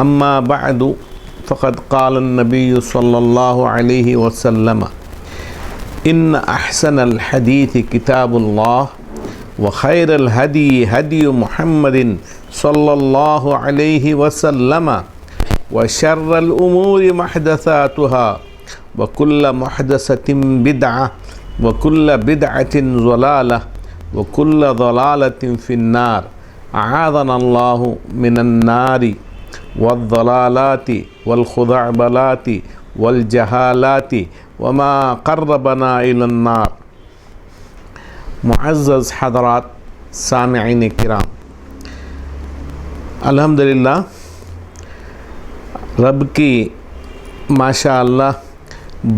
أما بعد فقد قال النبي صلى الله عليه وسلم إن أحسن الحديث كتاب الله وخير الهدي هدي محمد صلى الله عليه وسلم وشر الأمور محدثاتها وكل محدثة بدعة وكل بدعة ضلالة وكل ضلالة في النار أعاذنا الله من النار والضلالات والخزعبلات والجهالات وما قربنا إلى النار. معزز حضرات سامعین کرام، الحمدللہ رب کی ماشاء اللہ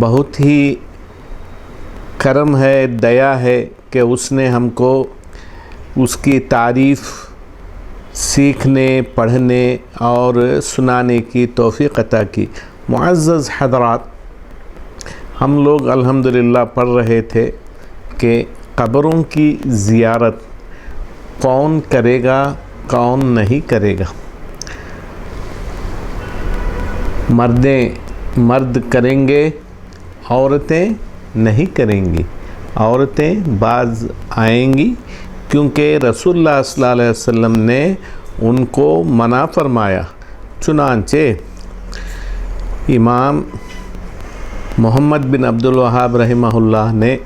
بہت ہی کرم ہے، دیا ہے کہ اس نے ہم کو اس کی تعریف سیکھنے، پڑھنے اور سنانے کی توفیق عطا کی۔ معزز حضرات، ہم لوگ الحمدللہ پڑھ رہے تھے کہ قبروں کی زیارت کون کرے گا، کون نہیں کرے گا۔ مرد کریں گے، عورتیں نہیں کریں گی۔ عورتیں بعض آئیں گی کیونکہ رسول اللہ صلی اللہ علیہ وسلم نے ان کو منع فرمایا۔ چنانچہ امام محمد بن عبد الوہاب رحمہ اللہ نے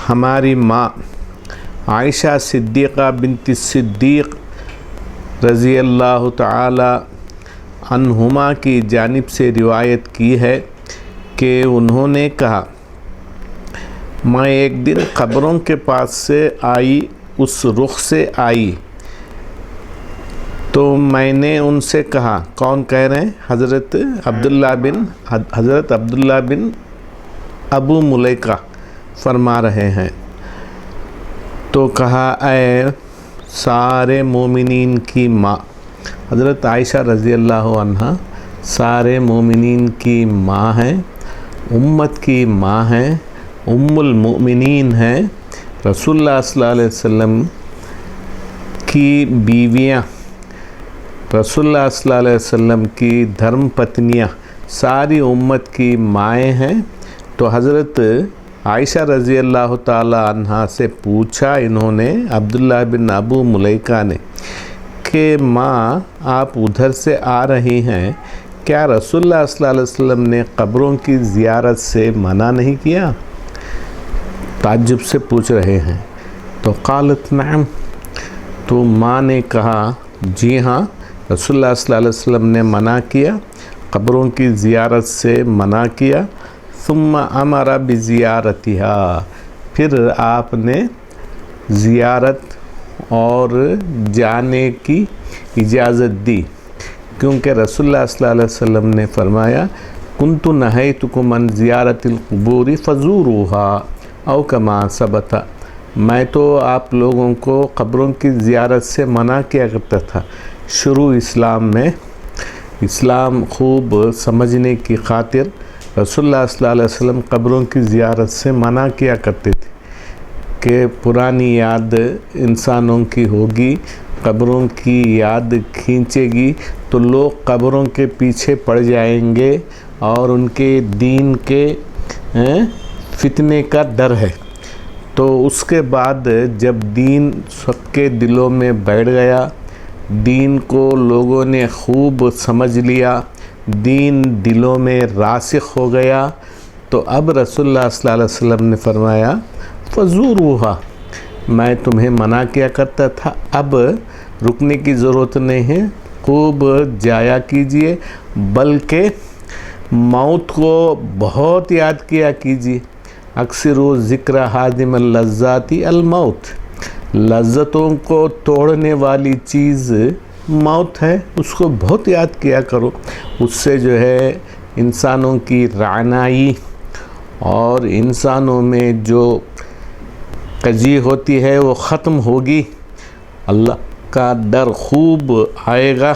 ہماری ماں عائشہ صدیقہ بنت صدیق رضی اللہ تعالی عنہما کی جانب سے روایت کی ہے کہ انہوں نے کہا، میں ایک دن قبروں کے پاس سے آئی، اس رخ سے آئی تو میں نے ان سے کہا، کون کہہ رہے ہیں؟ حضرت عبداللہ بن ابو ملیکہ فرما رہے ہیں، تو کہا اے سارے مومنین کی ماں، حضرت عائشہ رضی اللہ عنہ سارے مومنین کی ماں ہیں، امت کی ماں ہیں، ام المؤمنین ہیں، رسول اللہ صلی اللہ علیہ وسلم کی بیویاں، رسول اللہ صلی اللہ علیہ وسلم کی دھرم پتنیاں، ساری امت کی مائیں ہیں۔ تو حضرت عائشہ رضی اللہ تعالی عنہ سے پوچھا انہوں نے، عبداللہ بن ابو ملیکہ نے، کہ ماں آپ ادھر سے آ رہی ہیں، کیا رسول اللہ صلی اللہ علیہ وسلم نے قبروں کی زیارت سے منع نہیں کیا؟ تعجب سے پوچھ رہے ہیں۔ تو قالت نعم، تو ماں نے کہا جی ہاں، رسول اللہ صلی اللہ علیہ وسلم نے منع کیا، قبروں کی زیارت سے منع کیا۔ ثم امر بزیارتها، پھر آپ نے زیارت اور جانے کی اجازت دی، کیونکہ رسول اللہ صلی اللہ علیہ وسلم نے فرمایا، کنت نہیتکم عن زیارت القبور فزوروها او کما ثبت، میں تو آپ لوگوں کو قبروں کی زیارت سے منع کیا کرتا تھا۔ شروع اسلام میں، اسلام خوب سمجھنے کی خاطر رسول اللہ صلی اللہ علیہ وسلم قبروں کی زیارت سے منع کیا کرتے تھے کہ پرانی یاد انسانوں کی ہوگی، قبروں کی یاد کھینچے گی تو لوگ قبروں کے پیچھے پڑ جائیں گے اور ان کے دین کے فتنے کا ڈر ہے۔ تو اس کے بعد جب دین سب کے دلوں میں بیٹھ گیا، دین کو لوگوں نے خوب سمجھ لیا، دین دلوں میں راسخ ہو گیا، تو اب رسول اللہ صلی اللہ علیہ وسلم نے فرمایا فزوروها، میں تمہیں منع کیا کرتا تھا، اب رکنے کی ضرورت نہیں ہے، خوب جایا کیجئے، بلکہ موت کو بہت یاد کیا کیجئے۔ اکثر ذکر حادم اللذات الموت، لذتوں کو توڑنے والی چیز موت ہے، اس کو بہت یاد کیا کرو، اس سے جو ہے انسانوں کی رعنائی اور انسانوں میں جو کجی ہوتی ہے وہ ختم ہوگی، اللہ کا ڈر خوب آئے گا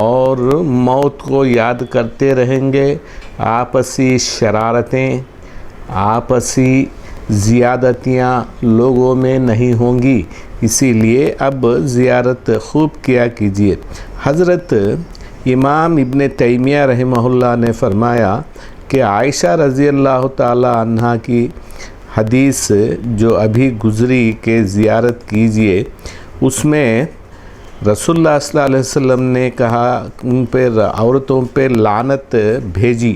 اور موت کو یاد کرتے رہیں گے۔ آپسی شرارتیں، آپسی زیادتیاں لوگوں میں نہیں ہوں گی، اسی لیے اب زیارت خوب کیا کیجیے۔ حضرت امام ابن تیمیہ رحمہ اللہ نے فرمایا کہ عائشہ رضی اللہ تعالی عنہ کی حدیث جو ابھی گزری کہ زیارت کیجیے، اس میں رسول اللہ صلی اللہ علیہ وسلم نے کہا ان پہ عورتوں پہ لعنت بھیجی،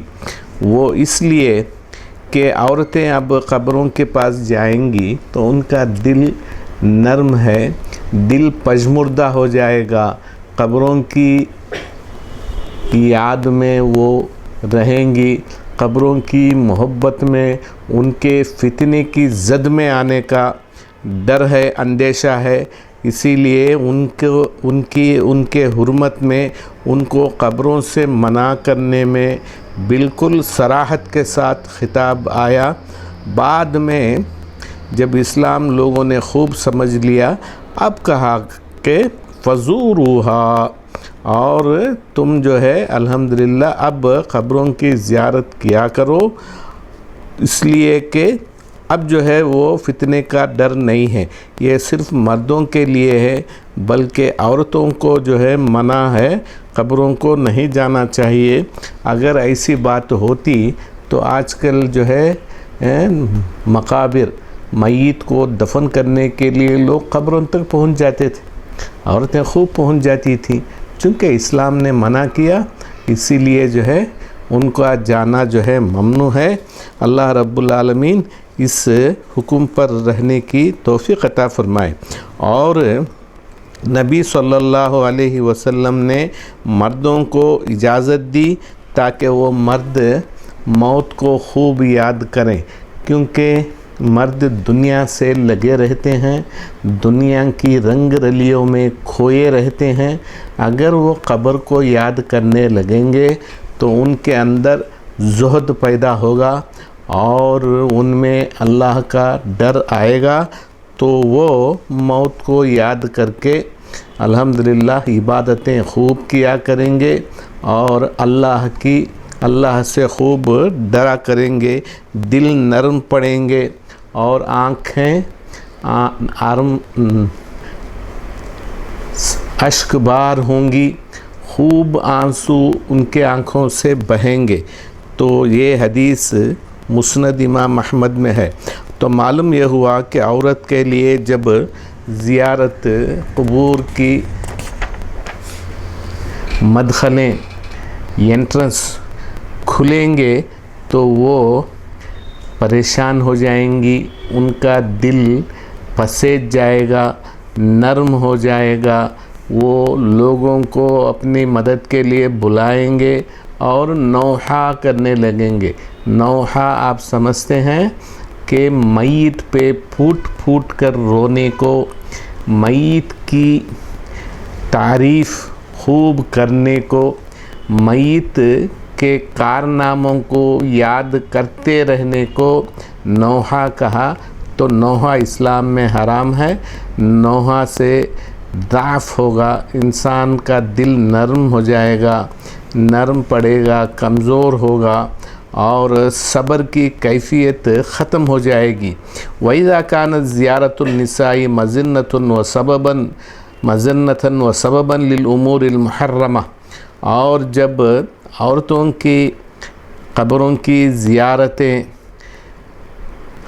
وہ اس لیے کہ عورتیں اب قبروں کے پاس جائیں گی تو ان کا دل نرم ہے، دل پژمردہ ہو جائے گا، قبروں کی یاد میں وہ رہیں گی، قبروں کی محبت میں ان کے فتنے کی زد میں آنے کا ڈر ہے، اندیشہ ہے، اسی لیے ان کے حرمت میں ان کو قبروں سے منع کرنے میں بالکل صراحت کے ساتھ خطاب آیا۔ بعد میں جب اسلام لوگوں نے خوب سمجھ لیا، اب کہا کہ فزوروہا، اور تم جو ہے الحمدللہ اب قبروں کی زیارت کیا کرو، اس لیے کہ اب جو ہے وہ فتنے کا ڈر نہیں ہے۔ یہ صرف مردوں کے لیے ہے، بلکہ عورتوں کو جو ہے منع ہے، قبروں کو نہیں جانا چاہیے۔ اگر ایسی بات ہوتی تو آج کل جو ہے مقابر، میت کو دفن کرنے کے لیے لوگ قبروں تک پہنچ جاتے تھے، عورتیں خوب پہنچ جاتی تھیں، چونکہ اسلام نے منع کیا، اسی لیے جو ہے ان کا جانا جو ہے ممنوع ہے۔ اللہ رب العالمین اس حکم پر رہنے کی توفیق عطا فرمائے۔ اور نبی صلی اللہ علیہ وسلم نے مردوں کو اجازت دی تاکہ وہ مرد موت کو خوب یاد کریں، کیونکہ مرد دنیا سے لگے رہتے ہیں، دنیا کی رنگ رلیوں میں کھوئے رہتے ہیں۔ اگر وہ قبر کو یاد کرنے لگیں گے تو ان کے اندر زہد پیدا ہوگا اور ان میں اللہ کا ڈر آئے گا، تو وہ موت کو یاد کر کے الحمدللہ عبادتیں خوب کیا کریں گے اور اللہ سے خوب ڈرا کریں گے، دل نرم پڑیں گے اور آنکھیں اشک بار ہوں گی، خوب آنسو ان کے آنکھوں سے بہیں گے۔ تو یہ حدیث مسند امام احمد میں ہے۔ تو معلوم یہ ہوا کہ عورت کے لیے جب زیارت قبور کی مدخلیں انٹرنس کھلیں گے تو وہ پریشان ہو جائیں گی، ان کا دل پسیج جائے گا، نرم ہو جائے گا، وہ لوگوں کو اپنی مدد کے لیے بلائیں گے اور نوحہ کرنے لگیں گے۔ نوحہ آپ سمجھتے ہیں کہ میت پہ پھوٹ پھوٹ کر رونے کو، میت کی تعریف خوب کرنے کو، میت کے کارناموں کو یاد کرتے رہنے کو نوحہ کہا۔ تو نوحہ اسلام میں حرام ہے۔ نوحہ سے ضعف ہوگا، انسان کا دل نرم ہو جائے گا، نرم پڑے گا، کمزور ہوگا اور صبر کی کیفیت ختم ہو جائے گی۔ وَإِذَا كَانَتْ زِيَارَةُ النِّسَاءِ مَزِنَّةً وَسَبَبًا لِلْأُمُورِ الْمُحَرَّمَةِ، اور جب عورتوں کی قبروں کی زیارتیں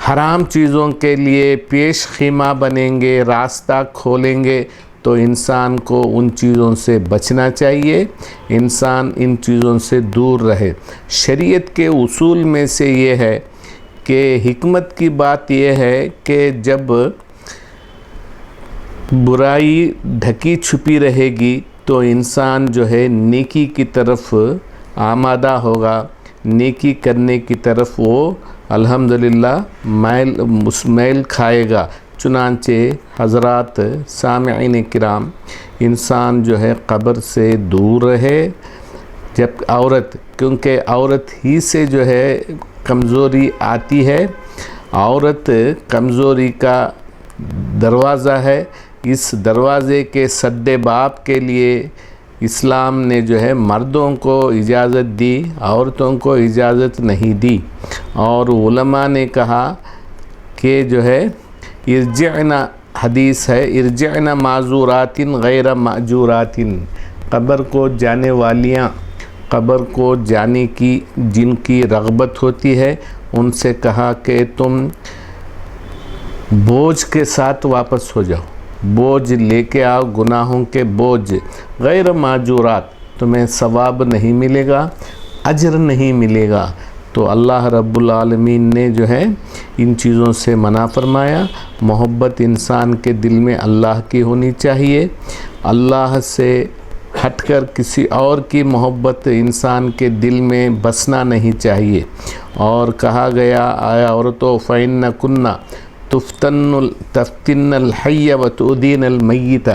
حرام چیزوں کے لیے پیش خیمہ بنیں گے، راستہ کھولیں گے، تو انسان کو ان چیزوں سے بچنا چاہیے، انسان ان چیزوں سے دور رہے۔ شریعت کے اصول میں سے یہ ہے کہ حکمت کی بات یہ ہے کہ جب برائی ڈھکی چھپی رہے گی تو انسان جو ہے نیکی کی طرف آمادہ ہوگا، نیکی کرنے کی طرف وہ الحمدللہ میل کھائے گا۔ چنانچہ حضرات سامعین کرام، انسان جو ہے قبر سے دور رہے، جب عورت، کیونکہ عورت ہی سے جو ہے کمزوری آتی ہے، عورت کمزوری کا دروازہ ہے، اس دروازے کے سد باب کے لیے اسلام نے جو ہے مردوں کو اجازت دی، عورتوں کو اجازت نہیں دی۔ اور علماء نے کہا کہ جو ہے ارجعنا حدیث ہے، ارجعنا معذوراتن غیر ماجوراتن، قبر کو جانے والیاں، قبر کو جانے کی جن کی رغبت ہوتی ہے ان سے کہا کہ تم بوجھ کے ساتھ واپس ہو جاؤ، بوجھ لے کے آؤ، گناہوں کے بوجھ، غیر ماجورات، تمہیں ثواب نہیں ملے گا، اجر نہیں ملے گا۔ تو اللہ رب العالمین نے جو ہے ان چیزوں سے منع فرمایا۔ محبت انسان کے دل میں اللہ کی ہونی چاہیے، اللہ سے ہٹ کر کسی اور کی محبت انسان کے دل میں بسنا نہیں چاہیے۔ اور کہا گیا آیا عورتوں فَإِنَّ كُنَّ تفتن الحی و تؤذین المیت،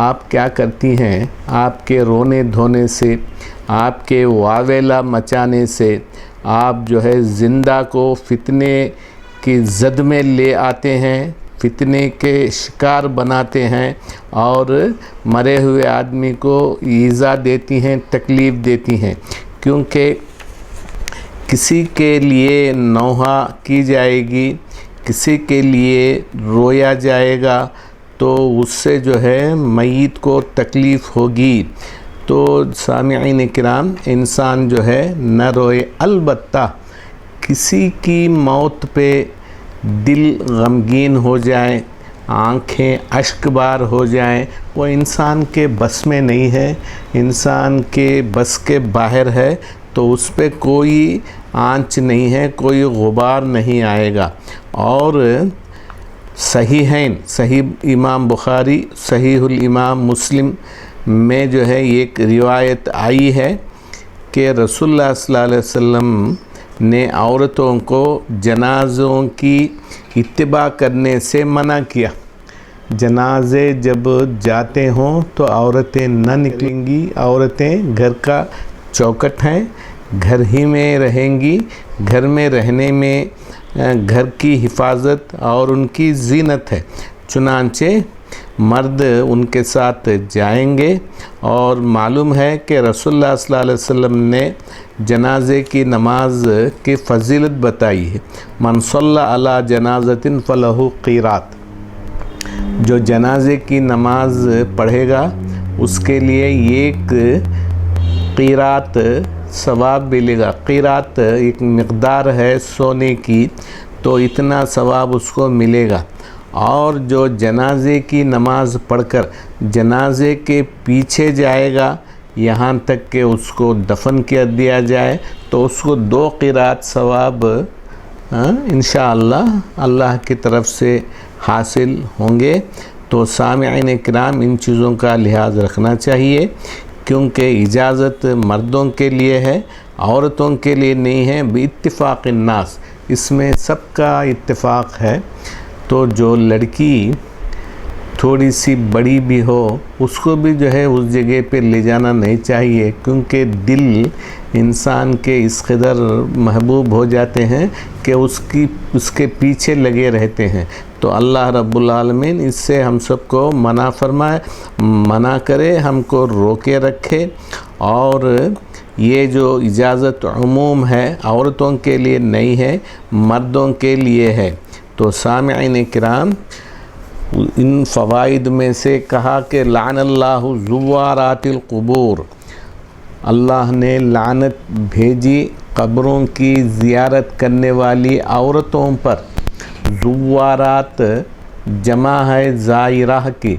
آپ کیا کرتی ہیں؟ آپ کے رونے دھونے سے، آپ کے واویلا مچانے سے آپ جو ہے زندہ کو فتنے کی زد میں لے آتے ہیں، فتنے کے شکار بناتے ہیں، اور مرے ہوئے آدمی کو ایذا دیتی ہیں، تکلیف دیتی ہیں۔ کیونکہ کسی کے لیے نوحہ کی جائے گی، کسی کے لیے رویا جائے گا تو اس سے جو ہے میت کو تکلیف ہوگی۔ تو سامعین کرام، انسان جو ہے نہ روئے، البتہ کسی کی موت پہ دل غمگین ہو جائے، آنکھیں اشک بار ہو جائیں، وہ انسان کے بس میں نہیں ہے، انسان کے بس کے باہر ہے، تو اس پہ کوئی آنچ نہیں ہے، کوئی غبار نہیں آئے گا۔ اور صحیحین، صحیح امام بخاری، صحیح الامام مسلم میں جو ہے ایک روایت آئی ہے کہ رسول اللہ صلی اللہ علیہ وسلم نے عورتوں کو جنازوں کی اتباع کرنے سے منع کیا۔ جنازے جب جاتے ہوں تو عورتیں نہ نکلیں گی، عورتیں گھر کا چوکٹ ہیں، گھر ہی میں رہیں گی، گھر میں رہنے میں گھر کی حفاظت اور ان کی زینت ہے، چنانچہ مرد ان کے ساتھ جائیں گے۔ اور معلوم ہے کہ رسول اللہ صلی اللہ علیہ وسلم نے جنازے کی نماز کی فضیلت بتائی ہے، من صلی علی جنازۃ فلہ قیرات، جو جنازے کی نماز پڑھے گا اس کے لیے ایک قیرات ثواب ملے گا۔ قیرات ایک مقدار ہے سونے کی، تو اتنا ثواب اس کو ملے گا۔ اور جو جنازے کی نماز پڑھ کر جنازے کے پیچھے جائے گا یہاں تک کہ اس کو دفن کر دیا جائے تو اس کو 2 قیرات ثواب انشاءاللہ اللہ کی طرف سے حاصل ہوں گے۔ تو سامعین کرام، ان چیزوں کا لحاظ رکھنا چاہیے، کیونکہ اجازت مردوں کے لیے ہے، عورتوں کے لیے نہیں ہے، باتفاق الناس، اس میں سب کا اتفاق ہے۔ تو جو لڑکی تھوڑی سی بڑی بھی ہو اس کو بھی جو ہے اس جگہ پہ لے جانا نہیں چاہیے، کیونکہ دل انسان کے اس قدر محبوب ہو جاتے ہیں کہ اس کے پیچھے لگے رہتے ہیں۔ تو اللہ رب العالمین اس سے ہم سب کو منع کرے، ہم کو روکے رکھے۔ اور یہ جو اجازت عموم ہے، عورتوں کے لیے نہیں ہے، مردوں کے لیے ہے۔ تو سامعین کرام، ان فوائد میں سے کہا کہ لعن اللہ زوارات القبور، اللہ نے لعنت بھیجی قبروں کی زیارت کرنے والی عورتوں پر۔ زوارات جمع ہے زائرہ کی،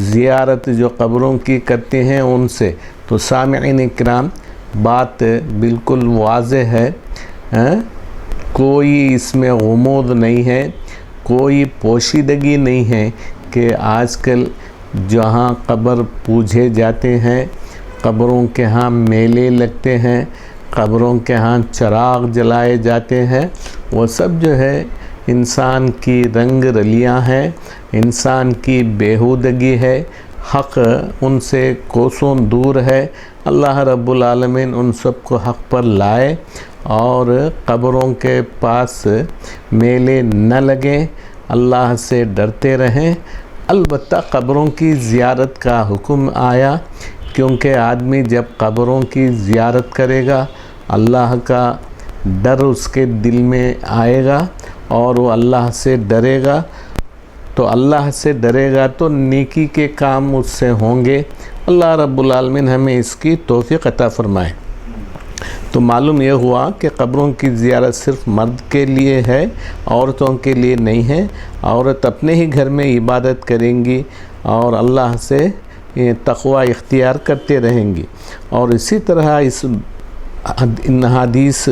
زیارت جو قبروں کی کرتے ہیں ان سے۔ تو سامعین کرام، بات بالکل واضح ہے، کوئی اس میں غموض نہیں ہے، کوئی پوشیدگی نہیں ہے کہ آج کل جہاں قبر پوجے جاتے ہیں، قبروں کے ہاں میلے لگتے ہیں، قبروں کے ہاں چراغ جلائے جاتے ہیں، وہ سب جو ہے انسان کی رنگ رلیاں ہیں، انسان کی بیہودگی ہے، حق ان سے کوسوں دور ہے۔ اللہ رب العالمین ان سب کو حق پر لائے اور قبروں کے پاس میلے نہ لگیں، اللہ سے ڈرتے رہیں۔ البتہ قبروں کی زیارت کا حکم آیا، کیونکہ آدمی جب قبروں کی زیارت کرے گا اللہ کا ڈر اس کے دل میں آئے گا، اور وہ اللہ سے ڈرے گا تو اللہ سے ڈرے گا تو نیکی کے کام اس سے ہوں گے۔ اللہ رب العالمین ہمیں اس کی توفیق عطا فرمائے۔ تو معلوم یہ ہوا کہ قبروں کی زیارت صرف مرد کے لیے ہے، عورتوں کے لیے نہیں ہے۔ عورت اپنے ہی گھر میں عبادت کریں گی اور اللہ سے تقوی اختیار کرتے رہیں گی۔ اور اسی طرح ان حدیث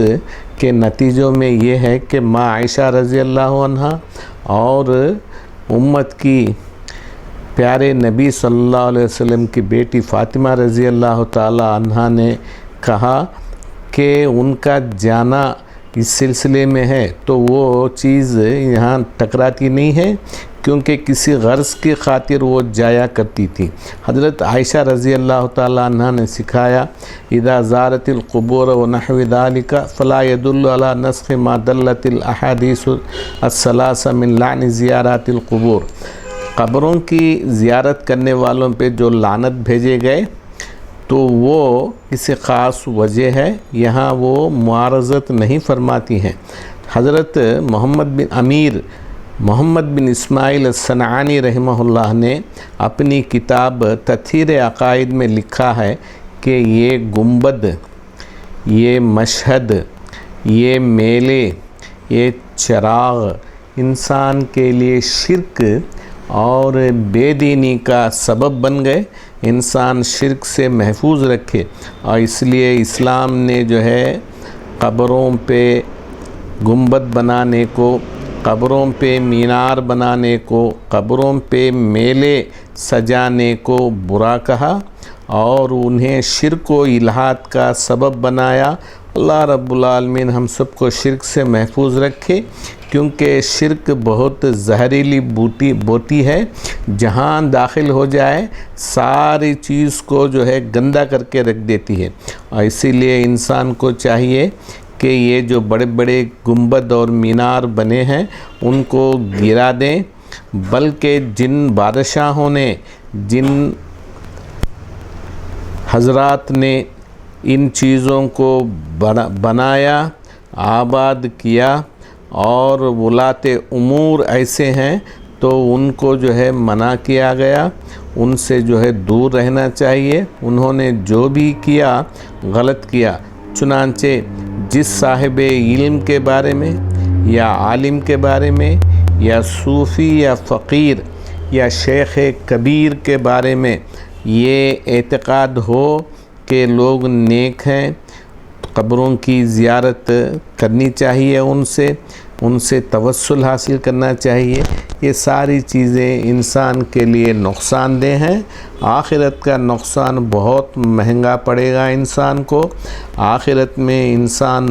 کے نتیجوں میں یہ ہے کہ ماں عائشہ رضی اللہ عنہ اور امت کی پیارے نبی صلی اللہ علیہ وسلم کی بیٹی فاطمہ رضی اللہ تعالی عنہ نے کہا کہ ان کا جانا اس سلسلے میں ہے تو وہ چیز یہاں ٹکراتی نہیں ہے، کیونکہ کسی غرض کی خاطر وہ جایا کرتی تھی۔ حضرت عائشہ رضی اللہ تعالیٰ عنہ نے سکھایا اذا زارت القبور ونحو ذلك فلا يدل على نسخ ما دلت الاحادیث الثلاثہ من لعن زیارات القبور۔ قبروں کی زیارت کرنے والوں پہ جو لعنت بھیجے گئے تو وہ کسی خاص وجہ ہے، یہاں وہ معارضت نہیں فرماتی ہیں۔ حضرت محمد بن اسماعیل الصنعانی رحمہ اللہ نے اپنی کتاب تطہیر عقائد میں لکھا ہے کہ یہ گنبد، یہ مشہد، یہ میلے، یہ چراغ انسان کے لیے شرک اور بے دینی کا سبب بن گئے۔ انسان شرک سے محفوظ رکھے، اور اس لیے اسلام نے جو ہے قبروں پہ گنبد بنانے کو، قبروں پہ مینار بنانے کو، قبروں پہ میلے سجانے کو برا کہا اور انہیں شرک و الحاد کا سبب بنایا۔ اللہ رب العالمین ہم سب کو شرک سے محفوظ رکھے، کیونکہ شرک بہت زہریلی بوٹی ہے، جہاں داخل ہو جائے ساری چیز کو جو ہے گندا کر کے رکھ دیتی ہے۔ اور اسی لیے انسان کو چاہیے کہ یہ جو بڑے بڑے گنبد اور مینار بنے ہیں ان کو گرا دیں، بلکہ جن بادشاہوں نے، جن حضرات نے ان چیزوں کو بنایا، آباد کیا اور ولاۃ امور ایسے ہیں تو ان کو جو ہے منع کیا گیا، ان سے جو ہے دور رہنا چاہیے۔ انہوں نے جو بھی کیا غلط کیا، چنانچہ جس صاحب علم کے بارے میں یا عالم کے بارے میں یا صوفی یا فقیر یا شیخ کبیر کے بارے میں یہ اعتقاد ہو کہ لوگ نیک ہیں، قبروں کی زیارت کرنی چاہیے، ان سے توسل حاصل کرنا چاہیے، یہ ساری چیزیں انسان کے لیے نقصان دہ ہیں۔ آخرت کا نقصان بہت مہنگا پڑے گا انسان کو۔ آخرت میں انسان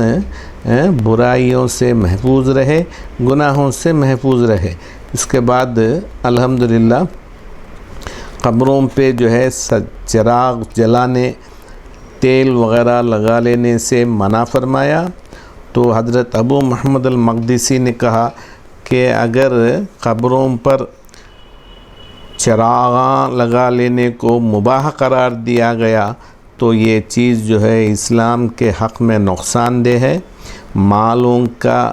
برائیوں سے محفوظ رہے، گناہوں سے محفوظ رہے۔ اس کے بعد الحمدللہ قبروں پہ جو ہے چراغ جلانے، تیل وغیرہ لگا لینے سے منع فرمایا۔ تو حضرت ابو محمد المقدسی نے کہا کہ اگر قبروں پر چراغاں لگا لینے کو مباح قرار دیا گیا تو یہ چیز جو ہے اسلام کے حق میں نقصان دہ ہے، مالوں کا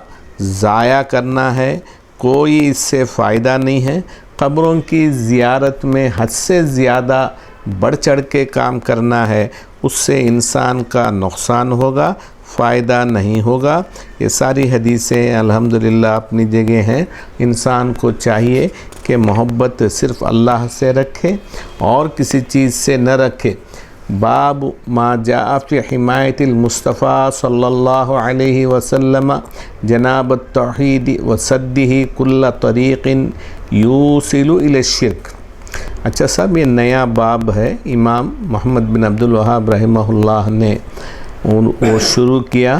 ضائع کرنا ہے، کوئی اس سے فائدہ نہیں ہے۔ قبروں کی زیارت میں حد سے زیادہ بڑھ چڑھ کے کام کرنا ہے، اس سے انسان کا نقصان ہوگا، فائدہ نہیں ہوگا۔ یہ ساری حدیثیں الحمدللہ اپنی جگہ ہیں۔ انسان کو چاہیے کہ محبت صرف اللہ سے رکھے اور کسی چیز سے نہ رکھے۔ باب ما جاء فی حمایت المصطفیٰ صلی اللہ علیہ وسلم جناب التوحید وصدہ کل طریق یوصل الی الشرک۔ اچھا صاحب، یہ نیا باب ہے، امام محمد بن عبد الوہاب رحمہ اللہ نے وہ شروع کیا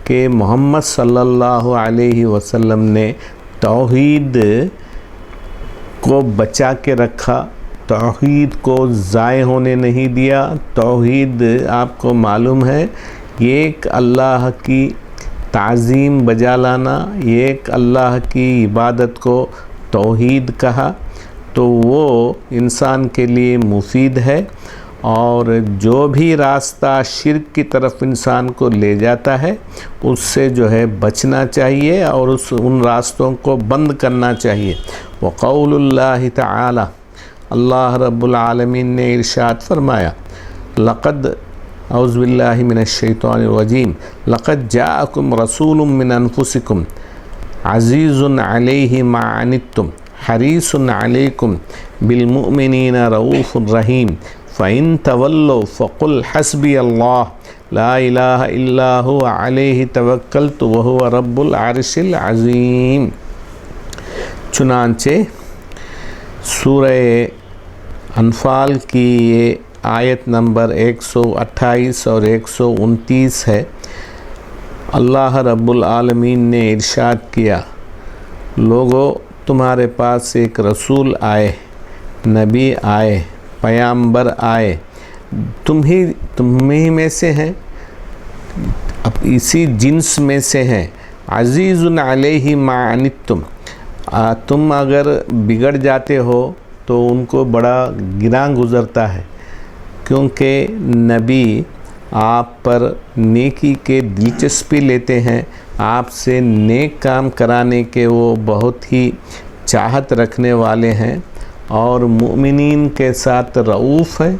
کہ محمد صلی اللہ علیہ وسلم نے توحید کو بچا کے رکھا، توحید کو ضائع ہونے نہیں دیا۔ توحید آپ کو معلوم ہے، ایک اللہ کی تعظیم بجا لانا، ایک اللہ کی عبادت کو توحید کہا تو وہ انسان کے لیے مفید ہے۔ اور جو بھی راستہ شرک کی طرف انسان کو لے جاتا ہے اس سے جو ہے بچنا چاہیے اور ان راستوں کو بند کرنا چاہیے۔ وقول اللہ تعالی، اللہ رب العالمین نے ارشاد فرمایا، لقد اعوذ باللہ من الشیطان الرجیم لقد جاءکم رسول من انفسکم عزیز علیہ ما عنتم حریص علیکم بالمؤمنین رؤوف رحیم فَإِن تَوَلَّوْا فَقُلْ حَسْبِيَ اللَّهُ لَا إِلَٰهَ إِلَّا هُوَ عَلَيْهِ تَوَكَّلْتُ وَهُوَ رَبُّ الْعَرْشِ الْعَظِيمِ۔ چنانچہ سورہ انفال کی یہ آیت نمبر 128 اور 129 ہے۔ اللہ رب العالمین نے ارشاد کیا، لوگو تمہارے پاس ایک رسول آئے، نبی آئے، پیامبر آئے، تم ہی میں سے ہیں، اب اسی جنس میں سے ہیں۔ عزیز علیہ ما عنتم، تم اگر بگڑ جاتے ہو تو ان کو بڑا گراں گزرتا ہے، کیونکہ نبی آپ پر نیکی کے دلچسپی لیتے ہیں، آپ سے نیک کام کرانے کے وہ بہت ہی چاہت رکھنے والے ہیں، اور مومنین کے ساتھ رؤوف ہے،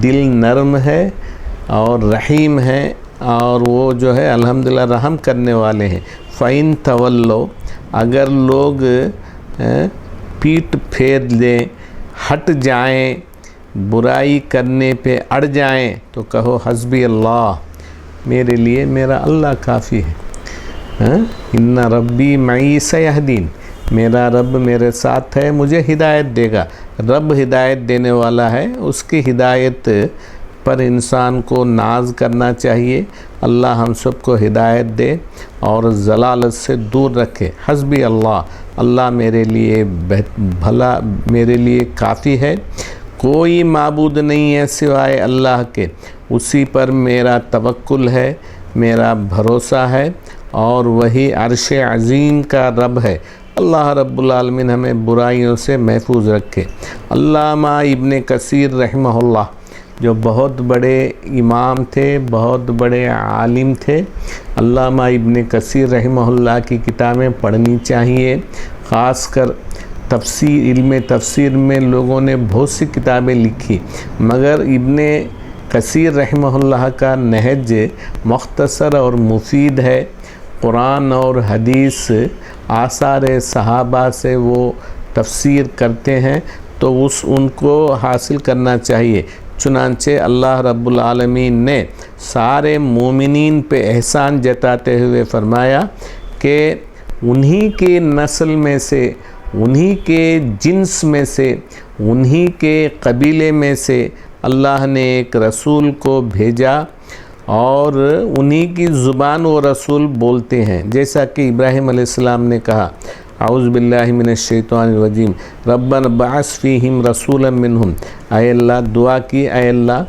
دل نرم ہے اور رحیم ہے، اور وہ جو ہے الحمدللہ رحم کرنے والے ہیں۔ فَإِن تَوَلَّوْا، اگر لوگ پیٹ پھیر دیں، ہٹ جائیں، برائی کرنے پہ اڑ جائیں، تو کہو حسبی اللہ، میرے لیے میرا اللہ کافی ہے۔ ان ربی معی سیہدین، میرا رب میرے ساتھ ہے، مجھے ہدایت دے گا۔ رب ہدایت دینے والا ہے، اس کی ہدایت پر انسان کو ناز کرنا چاہیے۔ اللہ ہم سب کو ہدایت دے اور ضلالت سے دور رکھے۔ حسبی اللہ، اللہ میرے لیے بھلا، میرے لیے کافی ہے، کوئی معبود نہیں ہے سوائے اللہ کے، اسی پر میرا توکل ہے، میرا بھروسہ ہے، اور وہی عرش عظیم کا رب ہے۔ اللہ رب العالمین ہمیں برائیوں سے محفوظ رکھے۔ علامہ ابن کثیر رحمہ اللہ، جو بہت بڑے امام تھے، بہت بڑے عالم تھے، علامہ ابن کثیر رحمہ اللہ کی کتابیں پڑھنی چاہیے، خاص کر تفسیر، علم تفسیر میں لوگوں نے بہت سی کتابیں لکھی، مگر ابن کثیر رحمہ اللہ کا نہج مختصر اور مفید ہے۔ قرآن اور حدیث، آثار صحابہ سے وہ تفسیر کرتے ہیں، تو ان کو حاصل کرنا چاہیے۔ چنانچہ اللہ رب العالمین نے سارے مومنین پہ احسان جتاتے ہوئے فرمایا کہ انہی کے نسل میں سے، انہی کے جنس میں سے، انہی کے قبیلے میں سے اللہ نے ایک رسول کو بھیجا، اور انہی کی زبان وہ رسول بولتے ہیں، جیسا کہ ابراہیم علیہ السلام نے کہا، اعوذ باللہ من الشیطان الرجیم ربنا ابعث فیہم رسولا منہم، اے اللہ دعا کی، اے اللہ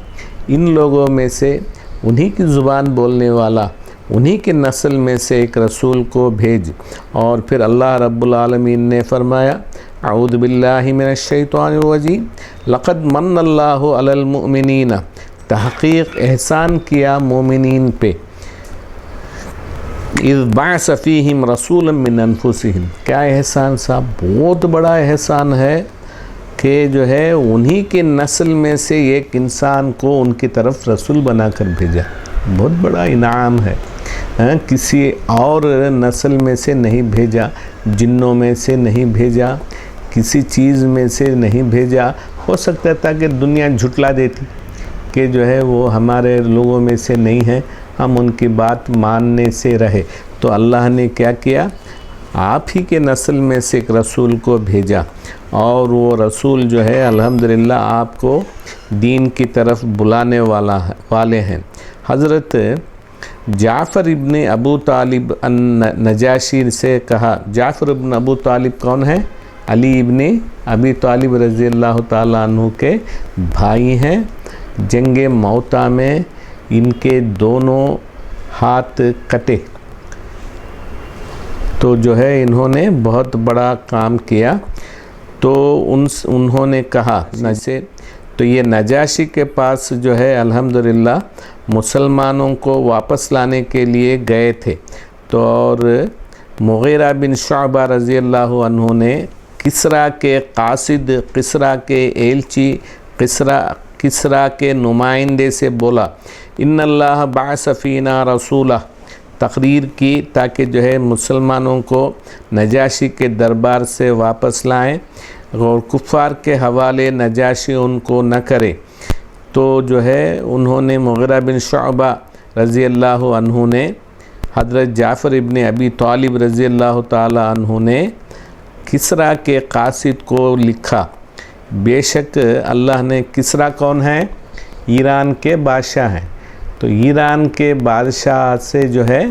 ان لوگوں میں سے انہی کی زبان بولنے والا، انہی کے نسل میں سے ایک رسول کو بھیج۔ اور پھر اللہ رب العالمین نے فرمایا، اعوذ باللہ من الشیطان الرجیم لقد من اللہ علی المؤمنین، تحقیق احسان کیا مومنین پہ، اذ بعث فیہم رسولا من انفسہم، کیا احسان صاحب، بہت بڑا احسان ہے کہ جو ہے انہی کے نسل میں سے ایک انسان کو ان کی طرف رسول بنا کر بھیجا، بہت بڑا انعام ہے۔ کسی اور نسل میں سے نہیں بھیجا، جنوں میں سے نہیں بھیجا، کسی چیز میں سے نہیں بھیجا۔ ہو سکتا تھا کہ دنیا جھٹلا دیتی کہ جو ہے وہ ہمارے لوگوں میں سے نہیں ہیں، ہم ان کی بات ماننے سے رہے، تو اللہ نے کیا کیا، آپ ہی کے نسل میں سے ایک رسول کو بھیجا، اور وہ رسول جو ہے الحمدللہ آپ کو دین کی طرف بلانے والے ہیں۔ حضرت جعفر ابن ابو طالب النجاشی سے کہا، جعفر ابن ابو طالب کون ہے؟ علی ابن ابی طالب رضی اللہ تعالیٰ عنہ کے بھائی ہیں۔ جنگ موتا میں ان کے دونوں ہاتھ کٹے، تو جو ہے انہوں نے بہت بڑا کام کیا، تو انہوں نے کہا، جیسے تو یہ نجاشی کے پاس جو ہے الحمدللہ مسلمانوں کو واپس لانے کے لیے گئے تھے، تو اور مغیرہ بن شعبہ رضی اللہ عنہ نے کسریٰ کے قاصد، کسریٰ کے ایلچی، کسریٰ کے نمائندے سے بولا ان اللہ بعث فینا رسولہ، تقریر کی تاکہ جو ہے مسلمانوں کو نجاشی کے دربار سے واپس لائیں اور کفار کے حوالے نجاشی ان کو نہ کرے۔ تو جو ہے انہوں نے مغیرہ بن شعبہ رضی اللہ عنہ نے حضرت جعفر ابن ابی طالب رضی اللہ تعالی عنہ نے کسریٰ کے قاصد کو لکھا، بے شک اللہ نے، کسریٰ کون ہے؟ ایران کے بادشاہ ہیں، تو ایران کے بادشاہ سے جو ہے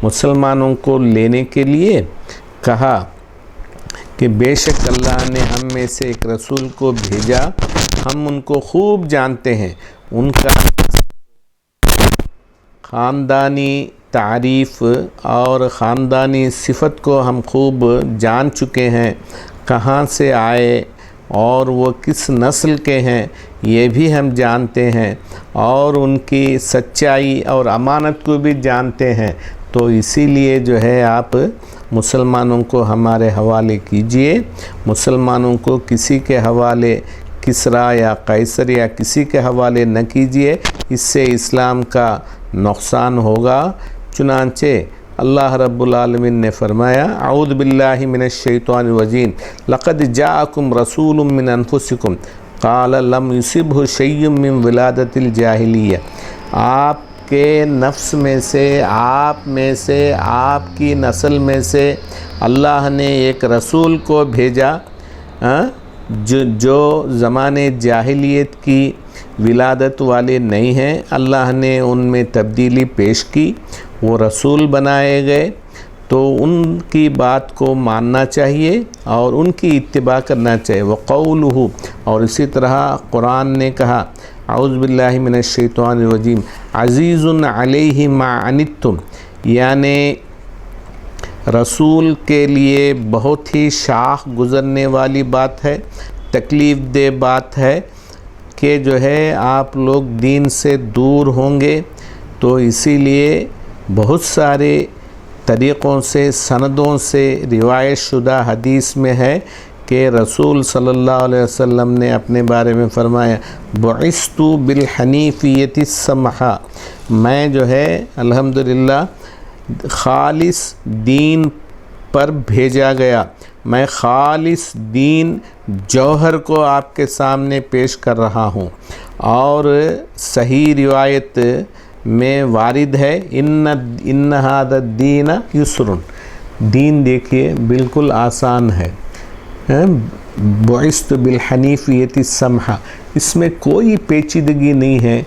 مسلمانوں کو لینے کے لیے کہا کہ بے شک اللہ نے ہم میں سے ایک رسول کو بھیجا، ہم ان کو خوب جانتے ہیں، ان کا خاندانی تعریف اور خاندانی صفت کو ہم خوب جان چکے ہیں، کہاں سے آئے اور وہ کس نسل کے ہیں یہ بھی ہم جانتے ہیں، اور ان کی سچائی اور امانت کو بھی جانتے ہیں، تو اسی لیے جو ہے آپ مسلمانوں کو ہمارے حوالے کیجئے، مسلمانوں کو کسی کے حوالے کسریٰ یا قیصر یا کسی کے حوالے نہ کیجئے، اس سے اسلام کا نقصان ہوگا۔ چنانچہ اللہ رب العالمین نے فرمایا اعوذ باللہ من الشیطان الرجیم لقد جاءکم رسول من انفسکم قال لم یصبہ شیء من ولادت الجاہلیہ، آپ کے نفس میں سے، آپ میں سے، آپ کی نسل میں سے اللہ نے ایک رسول کو بھیجا جو زمانے جاہلیت کی ولادت والے نہیں ہیں، اللہ نے ان میں تبدیلی پیش کی، وہ رسول بنائے گئے، تو ان کی بات کو ماننا چاہیے اور ان کی اتباع کرنا چاہیے۔ وقولہ، اور اسی طرح قرآن نے کہا اعوذ باللہ من الشیطان الرجیم عزیز علیہ ما عنتم، یعنی رسول کے لیے بہت ہی شاخ گزرنے والی بات ہے، تکلیف دہ بات ہے کہ جو ہے آپ لوگ دین سے دور ہوں گے، تو اسی لیے بہت سارے طریقوں سے، سندوں سے روایت شدہ حدیث میں ہے کہ رسول صلی اللہ علیہ وسلم نے اپنے بارے میں فرمایا بعثت بالحنیفیۃ السمحہ، میں جو ہے الحمدللہ خالص دین پر بھیجا گیا، میں خالص دین جوہر کو آپ کے سامنے پیش کر رہا ہوں۔ اور صحیح روایت میں وارد ہے ان ھذا الدین یسر، دین دیکھیے بالکل آسان ہے، بعثت بالحنیفیۃ السمحہ، اس میں کوئی پیچیدگی نہیں ہے،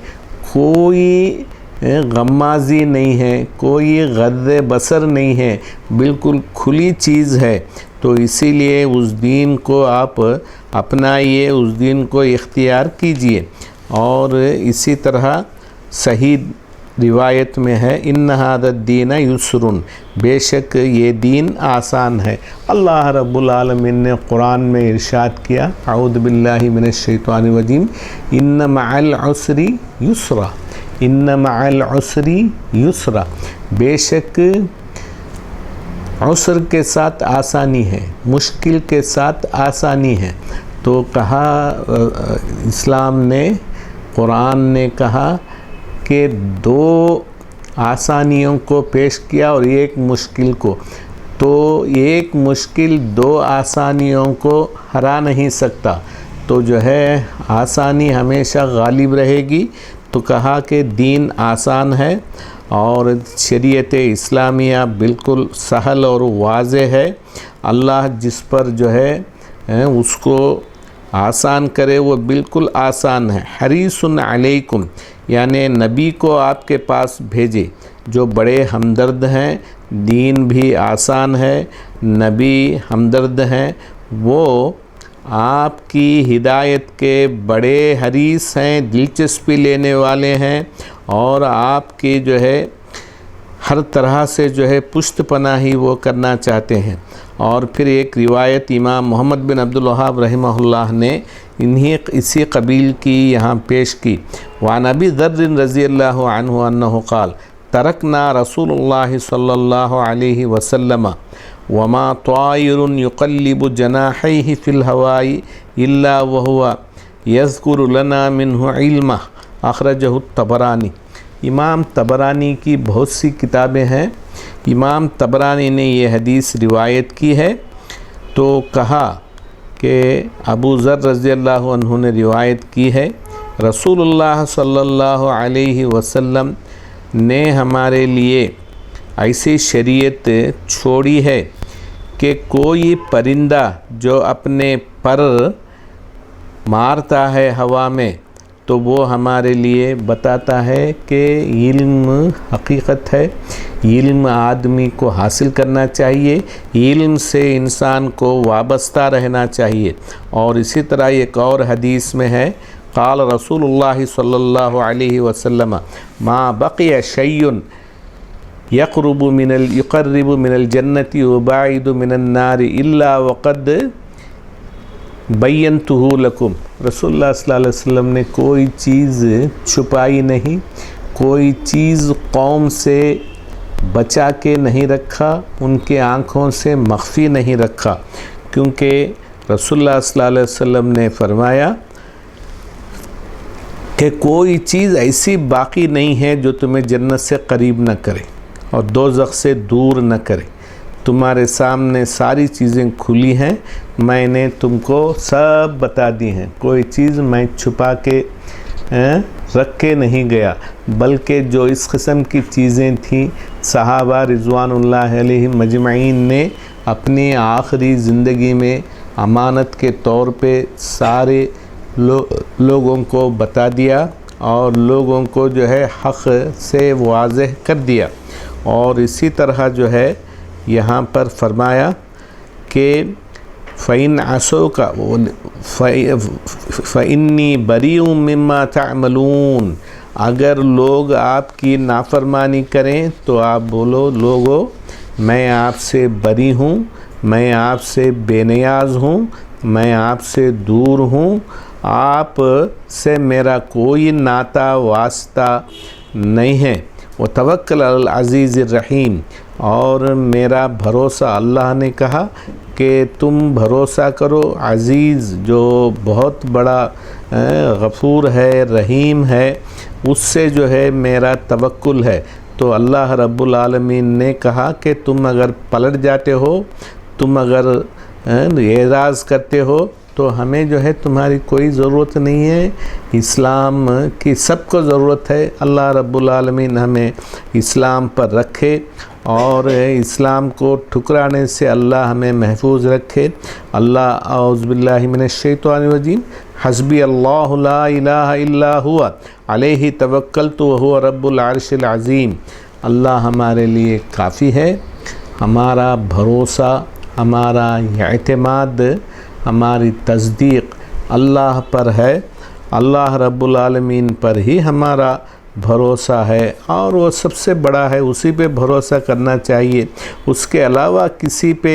کوئی غمازی نہیں ہے، کوئی غض بصر نہیں ہے، بالکل کھلی چیز ہے، تو اسی لیے اس دین کو آپ اپنائیے، اس دین کو اختیار کیجئے۔ اور اسی طرح صحیح روایت میں ہے ان ھذا الدین یسر، بے شک یہ دین آسان ہے۔ اللہ رب العالمین نے قرآن میں ارشاد کیا اعوذ باللہ من الشیطان الرجیم ان مع العسر یسرا، ان مع العسر یسرا، بے شک عسر کے ساتھ آسانی ہے، مشکل کے ساتھ آسانی ہے۔ تو کہا اسلام نے، قرآن نے کہا کہ دو آسانیوں کو پیش کیا اور ایک مشکل کو، تو ایک مشکل دو آسانیوں کو ہرا نہیں سکتا، تو جو ہے آسانی ہمیشہ غالب رہے گی۔ تو کہا کہ دین آسان ہے اور شریعت اسلامیہ بالکل سہل اور واضح ہے، اللہ جس پر جو ہے اس کو آسان کرے وہ بالکل آسان ہے۔ حریص علیکم، یعنی نبی کو آپ کے پاس بھیجے جو بڑے ہمدرد ہیں، دین بھی آسان ہے، نبی ہمدرد ہیں، وہ آپ کی ہدایت کے بڑے حریص ہیں، دلچسپی لینے والے ہیں، اور آپ کی جو ہے ہر طرح سے جو ہے پشت پناہی وہ کرنا چاہتے ہیں۔ اور پھر ایک روایت امام محمد بن عبد الوہاب رحمہ اللہ نے اسی قبیل کی یہاں پیش کی۔ وعن ابی ذر رضی اللہ عنہ انہ قال ترکنا رسول اللہ صلی اللہ علیہ وسلم وما طائر یقلب جناحیہ فی الہواء الا وہو یذکر لنا منہ علمہ اخرجہ الطبرانی۔ امام طبرانی کی بہت سی کتابیں ہیں، امام طبرانی نے یہ حدیث روایت کی ہے، تو کہا کہ ابو ذر رضی اللہ عنہ نے روایت کی ہے رسول اللہ صلی اللہ علیہ وسلم نے ہمارے لیے ایسی شریعت چھوڑی ہے کہ کوئی پرندہ جو اپنے پر مارتا ہے ہوا میں تو وہ ہمارے لیے بتاتا ہے کہ علم حقیقت ہے، علم آدمی کو حاصل کرنا چاہیے، علم سے انسان کو وابستہ رہنا چاہیے۔ اور اسی طرح ایک اور حدیث میں ہے قال رسول اللہ صلی اللہ علیہ وسلم ما بقی شیء یقرب من الجنة وباعد من النار الا وقد بینتہ لکم۔ رسول اللہ صلی اللہ علیہ وسلم نے کوئی چیز چھپائی نہیں، کوئی چیز قوم سے بچا کے نہیں رکھا، ان کے آنکھوں سے مخفی نہیں رکھا، کیونکہ رسول اللہ صلی اللہ علیہ وسلم نے فرمایا کہ کوئی چیز ایسی باقی نہیں ہے جو تمہیں جنت سے قریب نہ کرے اور دوزخ سے دور نہ کرے۔ تمہارے سامنے ساری چیزیں کھلی ہیں، میں نے تم کو سب بتا دی ہیں، کوئی چیز میں چھپا کے رکھ کے نہیں گیا، بلکہ جو اس قسم کی چیزیں تھیں صحابہ رضوان اللہ علیہم مجمعین نے اپنی آخری زندگی میں امانت کے طور پہ سارے لوگوں کو بتا دیا اور لوگوں کو جو ہے حق سے واضح کر دیا۔ اور اسی طرح جو ہے یہاں پر فرمایا کہ فَإِنْ عَصَوْكَ فَإِنِّي بَرِيءٌ مِّمَّا تَعْمَلُونَ، اگر لوگ آپ کی نافرمانی کریں تو آپ بولو لوگو میں آپ سے بری ہوں، میں آپ سے بے نیاز ہوں، میں آپ سے دور ہوں، آپ سے میرا کوئی ناتا واسطہ نہیں ہے۔ وَتَوَكَّلْ عَلَى الْعَزِيزِ الرَّحِيمِ، اور میرا بھروسہ، اللہ نے کہا کہ تم بھروسہ کرو عزیز جو بہت بڑا غفور ہے، رحیم ہے، اس سے جو ہے میرا توکل ہے۔ تو اللہ رب العالمین نے کہا کہ تم اگر پلٹ جاتے ہو، تم اگر اعراض کرتے ہو تو ہمیں جو ہے تمہاری کوئی ضرورت نہیں ہے، اسلام کی سب کو ضرورت ہے۔ اللہ رب العالمین ہمیں اسلام پر رکھے اور اسلام کو ٹھکرانے سے اللہ ہمیں محفوظ رکھے۔ اللہ اعوذ باللہ من الشیطان الرجیم، حسبی اللہ لا الہ الا ہوا علیہ توکلت وہو رب العرش العظیم۔ اللہ ہمارے لیے کافی ہے، ہمارا بھروسہ، ہمارا اعتماد، ہماری تصدیق اللہ پر ہے، اللہ رب العالمین پر ہی ہمارا بھروسہ ہے اور وہ سب سے بڑا ہے، اسی پہ بھروسہ کرنا چاہیے۔ اس کے علاوہ کسی پہ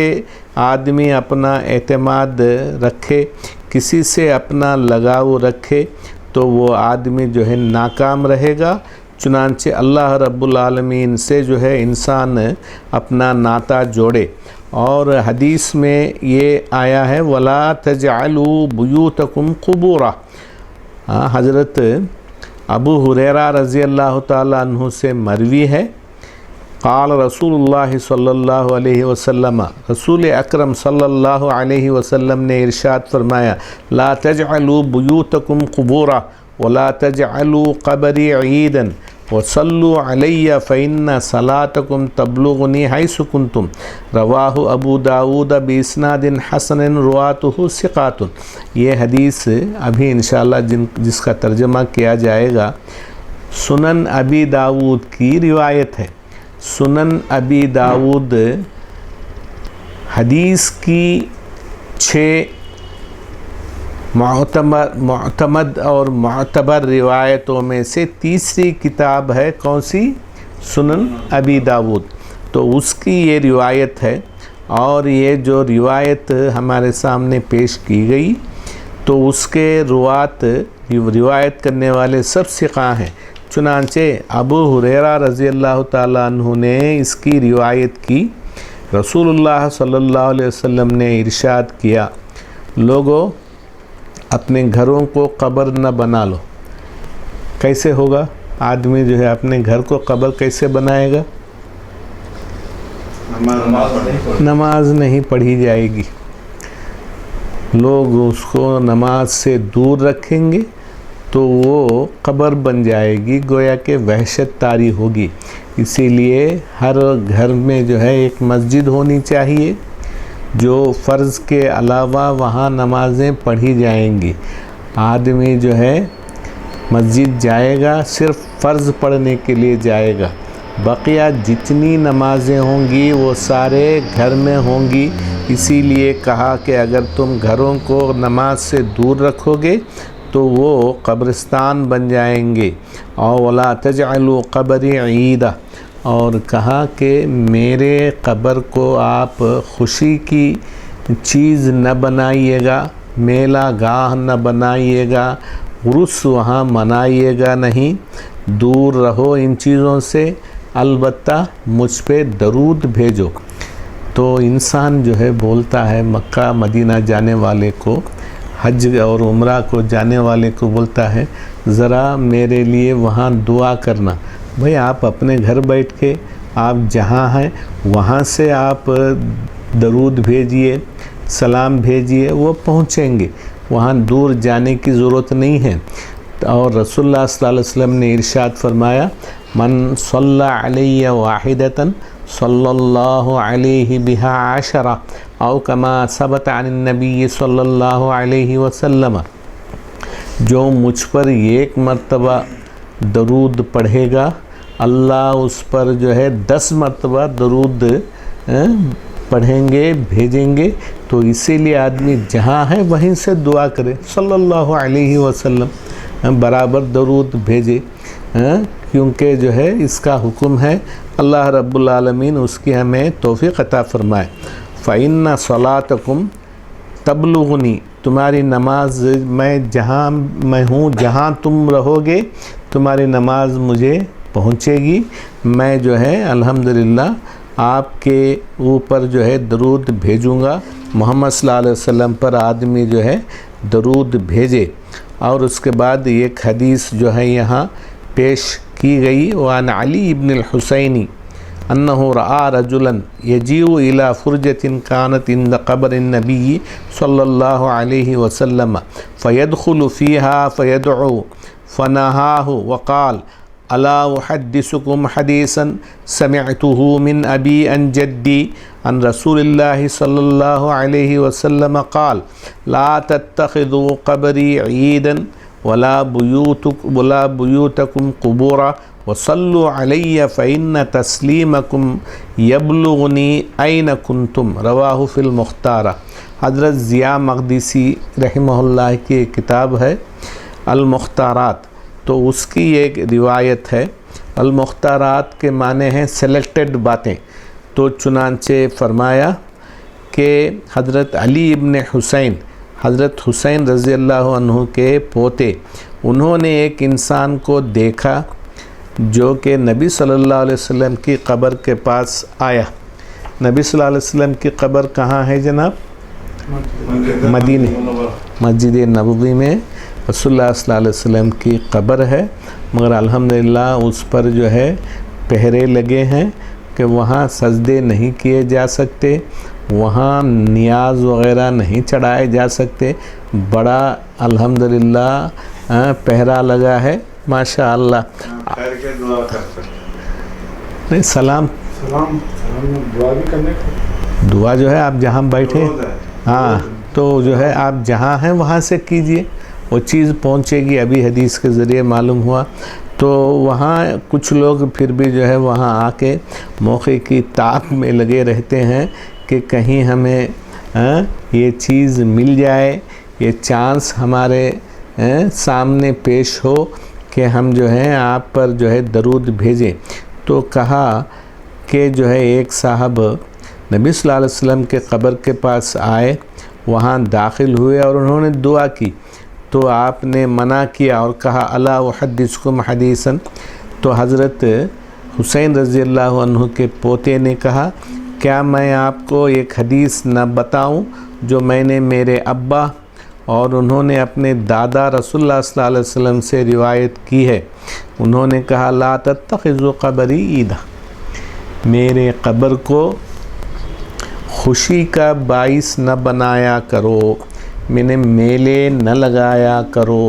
آدمی اپنا اعتماد رکھے، کسی سے اپنا لگاؤ رکھے تو وہ آدمی جو ہے ناکام رہے گا۔ چنانچہ اللہ رب العالمین سے جو ہے انسان اپنا ناتا جوڑے۔ اور حدیث میں یہ آیا ہے وَلَا تَجْعَلُوا بُيُوتَكُمْ قُبُورًا، حضرت ابو ہریرہ رضی اللہ تعالیٰ عنہ سے مروی ہے قال رسول اللہ صلی اللہ علیہ وسلم، رسول اکرم صلی اللہ علیہ وسلم نے ارشاد فرمایا لا تجعلوا بیوتکم قبورا ولا تجعلوا قبری عیدا وصلوا علی فإن صلاتکم تبلغنی حیث کنتم، رواہ ابو داود باسناد حسن رواۃہ ثقات۔ یہ حدیث ابھی انشاءاللہ جس کا ترجمہ کیا جائے گا سنن ابی داود کی روایت ہے۔ سنن ابی داود حدیث کی 6 معتمد اور معتبر روایتوں میں سے تیسری کتاب ہے، کون سی؟ سنن ابی داود۔ تو اس کی یہ روایت ہے، اور یہ جو روایت ہمارے سامنے پیش کی گئی تو اس کے روایت کرنے والے سب ثقہ ہیں۔ چنانچہ ابو ہریرہ رضی اللہ تعالیٰ عنہ نے اس کی روایت کی، رسول اللہ صلی اللہ علیہ وسلم نے ارشاد کیا، لوگوں اپنے گھروں کو قبر نہ بنا لو۔ کیسے ہوگا؟ آدمی جو ہے اپنے گھر کو قبر کیسے بنائے گا؟ نماز نہیں پڑھی جائے گی، لوگ اس کو نماز سے دور رکھیں گے تو وہ قبر بن جائے گی، گویا کہ وحشت طاری ہوگی۔ اسی لیے ہر گھر میں جو ہے ایک مسجد ہونی چاہیے، جو فرض کے علاوہ وہاں نمازیں پڑھی جائیں گی۔ آدمی جو ہے مسجد جائے گا صرف فرض پڑھنے کے لیے جائے گا، بقیہ جتنی نمازیں ہوں گی وہ سارے گھر میں ہوں گی۔ اسی لیے کہا کہ اگر تم گھروں کو نماز سے دور رکھو گے تو وہ قبرستان بن جائیں گے۔ اور وَلَا تَجْعَلُوا قَبْرِي عِيدًا، اور کہا کہ میرے قبر کو آپ خوشی کی چیز نہ بنائیے گا، میلہ گاہ نہ بنائیے گا، عرس وہاں منائیے گا نہیں، دور رہو ان چیزوں سے، البتہ مجھ پہ درود بھیجو۔ تو انسان جو ہے بولتا ہے مکہ مدینہ جانے والے کو، حج اور عمرہ کو جانے والے کو بولتا ہے ذرا میرے لیے وہاں دعا کرنا۔ بھئی آپ اپنے گھر بیٹھ کے آپ جہاں ہیں وہاں سے آپ درود بھیجئے، سلام بھیجئے، وہ پہنچیں گے، وہاں دور جانے کی ضرورت نہیں ہے۔ اور رسول اللہ صلی اللہ علیہ وسلم نے ارشاد فرمایا، من صلی علی واحدۃ صلی اللہ علیہ بہا عشرہ او کما ثبت عن النبی صلی اللہ علیہ وسلم، جو مجھ پر ایک مرتبہ درود پڑھے گا اللہ اس پر جو ہے 10 مرتبہ درود پڑھیں گے، بھیجیں گے۔ تو اسی لیے آدمی جہاں ہے وہیں سے دعا کرے، صلی اللہ علیہ وسلم برابر درود بھیجے، کیونکہ جو ہے اس کا حکم ہے، اللہ رب العالمین اس کی ہمیں توفیق عطا فرمائے۔ فَإِنَّ صَلَاتَكُمْ تَبْلُغُنِي، تمہاری نماز میں جہاں میں ہوں، جہاں تم رہو گے تمہاری نماز مجھے پہنچے گی، میں جو ہے الحمدللہ آپ کے اوپر جو ہے درود بھیجوں گا۔ محمد صلی اللہ علیہ وسلم پر آدمی جو ہے درود بھیجے۔ اور اس کے بعد ایک حدیث جو ہے یہاں پیش کی گئی، وعن علی بن الحسین انہ رآ رجلا یجیء الی فرجۃ کانت عند قبر النبی صلی اللہ علیہ وسلم فیدخل فیہا فیدعو فنہاہ وقال الا احدثکم حدیثا سمعته من ابی عن جدی عن رسول اللہ صلی اللہ علیہ وسلم قال لا تتخذوا قبری عیدا ولا بیوتکم قبورا وصلوا علی فإن تسلیمکم یبلغنی این کنتم، رواہ فی المختارہ۔ حضرت ضیاء مقدسی رحمہ اللہ کی ایک کتاب ہے المختارات، تو اس کی ایک روایت ہے، المختارات کے معنی ہیں سلیکٹڈ باتیں۔ تو چنانچہ فرمایا کہ حضرت علی ابن حسین، حضرت حسین رضی اللہ عنہ کے پوتے، انہوں نے ایک انسان کو دیکھا جو کہ نبی صلی اللہ علیہ وسلم کی قبر کے پاس آیا۔ نبی صلی اللہ علیہ وسلم کی قبر کہاں ہے جناب؟ مدینہ، مسجد نبوی میں رسول اللہ صلی اللہ علیہ وسلم کی قبر ہے، مگر الحمدللہ اس پر جو ہے پہرے لگے ہیں کہ وہاں سجدے نہیں کیے جا سکتے، وہاں نیاز وغیرہ نہیں چڑھائے جا سکتے، بڑا الحمدللہ پہرا لگا ہے، ماشاء اللہ۔ نہیں، سلام دعا بھی کرنے کو، دعا جو ہے آپ جہاں بیٹھے، ہاں تو جو ہے آپ جہاں ہیں وہاں سے کیجئے، وہ چیز پہنچے گی۔ ابھی حدیث کے ذریعے معلوم ہوا، تو وہاں کچھ لوگ پھر بھی جو ہے وہاں آ کے موقع کی طاق میں لگے رہتے ہیں کہ کہیں ہمیں یہ چیز مل جائے، یہ چانس ہمارے سامنے پیش ہو کہ ہم جو ہے آپ پر جو ہے درود بھیجیں۔ تو کہا کہ جو ہے ایک صاحب نبی صلی اللہ علیہ وسلم کے قبر کے پاس آئے، وہاں داخل ہوئے اور انہوں نے دعا کی تو آپ نے منع کیا اور کہا الا احدثکم حدیثا، تو حضرت حسین رضی اللہ عنہ کے پوتے نے کہا کیا میں آپ کو ایک حدیث نہ بتاؤں جو میں نے میرے ابا اور انہوں نے اپنے دادا رسول اللہ صلی اللہ علیہ وسلم سے روایت کی ہے۔ انہوں نے کہا لا تتخذوا قبری عیدا، میرے قبر کو خوشی کا باعث نہ بنایا کرو، میں نے میلے نہ لگایا کرو،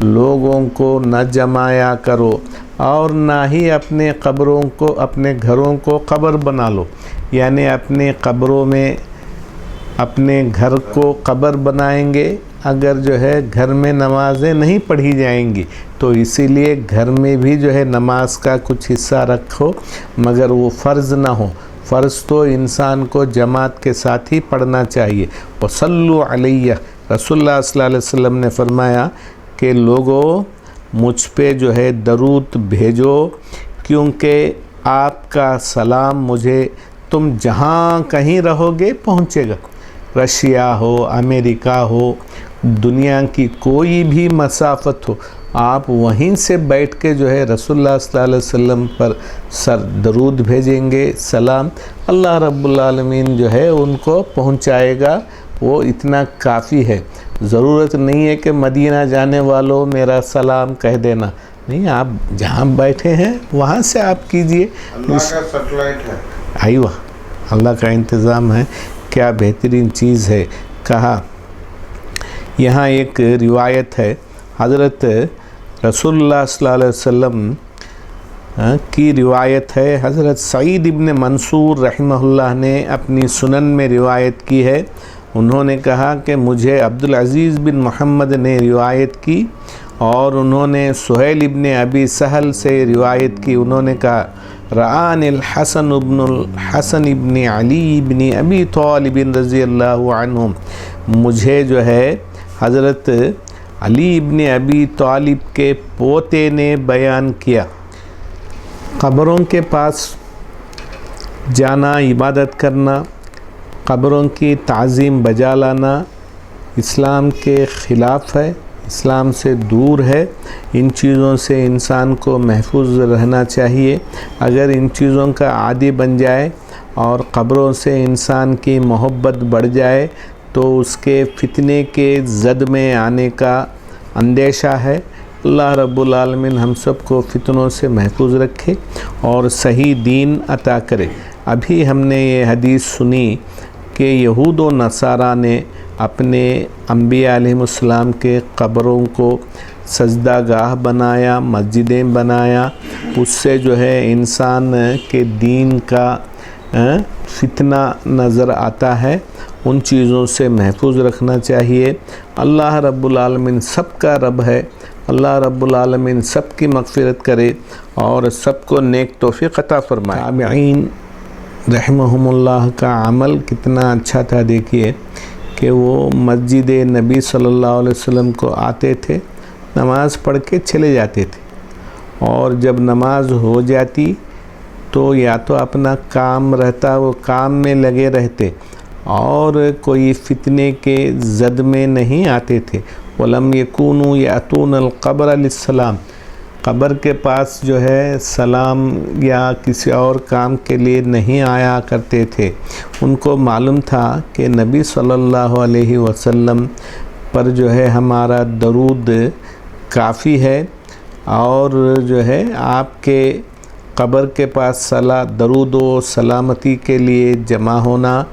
لوگوں کو نہ جمایا کرو، اور نہ ہی اپنے قبروں کو، اپنے گھروں کو قبر بنا لو، یعنی اپنے قبروں میں اپنے گھر کو قبر بنائیں گے اگر جو ہے گھر میں نمازیں نہیں پڑھی جائیں گی، تو اسی لیے گھر میں بھی جو ہے نماز کا کچھ حصہ رکھو، مگر وہ فرض نہ ہو۔ فرض تو انسان کو جماعت کے ساتھ ہی پڑھنا چاہیے۔ وصلوا علیہ، رسول اللہ صلی اللہ علیہ وسلم نے فرمایا کہ لوگوں مجھ پہ جو ہے درود بھیجو، کیونکہ آپ کا سلام مجھے تم جہاں کہیں رہو گے پہنچے گا، رشیا ہو، امریکہ ہو، دنیا کی کوئی بھی مسافت ہو، آپ وہیں سے بیٹھ کے جو ہے رسول اللہ صلی اللہ علیہ وسلم پر درود بھیجیں گے، سلام، اللہ رب العالمین جو ہے ان کو پہنچائے گا، وہ اتنا کافی ہے۔ ضرورت نہیں ہے کہ مدینہ جانے والوں میرا سلام کہہ دینا، نہیں، آپ جہاں بیٹھے ہیں وہاں سے آپ کیجئے۔ اللہ کا سیٹلائٹ ہے۔ آئیوہ، اللہ کا انتظام ہے، کیا بہترین چیز ہے۔ کہا یہاں ایک روایت ہے، حضرت رسول اللہ صلی اللہ علیہ وسلم کی روایت ہے، حضرت سعید ابن منصور رحمہ اللہ نے اپنی سنن میں روایت کی ہے۔ انہوں نے کہا کہ مجھے عبدالعزیز بن محمد نے روایت کی، اور انہوں نے سہیل ابن ابی سہل سے روایت کی۔ انہوں نے کہا رآنی الحسن ابن علی ابن ابی طالب رضی اللہ عنہم، مجھے جو ہے حضرت علی ابن ابی طالب کے پوتے نے بیان کیا، قبروں کے پاس جانا، عبادت کرنا، قبروں کی تعظیم بجا لانا اسلام کے خلاف ہے، اسلام سے دور ہے۔ ان چیزوں سے انسان کو محفوظ رہنا چاہیے۔ اگر ان چیزوں کا عادی بن جائے اور قبروں سے انسان کی محبت بڑھ جائے تو اس کے فتنے کے زد میں آنے کا اندیشہ ہے۔ اللہ رب العالمین ہم سب کو فتنوں سے محفوظ رکھے اور صحیح دین عطا کرے۔ ابھی ہم نے یہ حدیث سنی کہ یہود و نصارہ نے اپنے انبیاء علیہ السلام کے قبروں کو سجدہ گاہ بنایا، مسجدیں بنایا، اس سے جو ہے انسان کے دین کا فتنہ نظر آتا ہے۔ ان چیزوں سے محفوظ رکھنا چاہیے۔ اللہ رب العالمین سب کا رب ہے، اللہ رب العالمین سب کی مغفرت کرے اور سب کو نیک توفیق عطا فرمائے۔ تابعین رحمہم اللہ کا عمل کتنا اچھا تھا، دیکھیے کہ وہ مسجد نبی صلی اللہ علیہ وسلم کو آتے تھے، نماز پڑھ کے چلے جاتے تھے، اور جب نماز ہو جاتی تو یا تو اپنا کام رہتا وہ کام میں لگے رہتے اور کوئی فتنے کے زد میں نہیں آتے تھے۔ وَلَمْ يَكُونُوا يَأْتُونَ الْقَبْرَ لِلسَّلَامِ، قبر کے پاس جو ہے سلام یا کسی اور کام کے لیے نہیں آیا کرتے تھے۔ ان کو معلوم تھا کہ نبی صلی اللہ علیہ وسلم پر جو ہے ہمارا درود کافی ہے، اور جو ہے آپ کے قبر کے پاس درود و سلامتی کے لیے جمع ہونا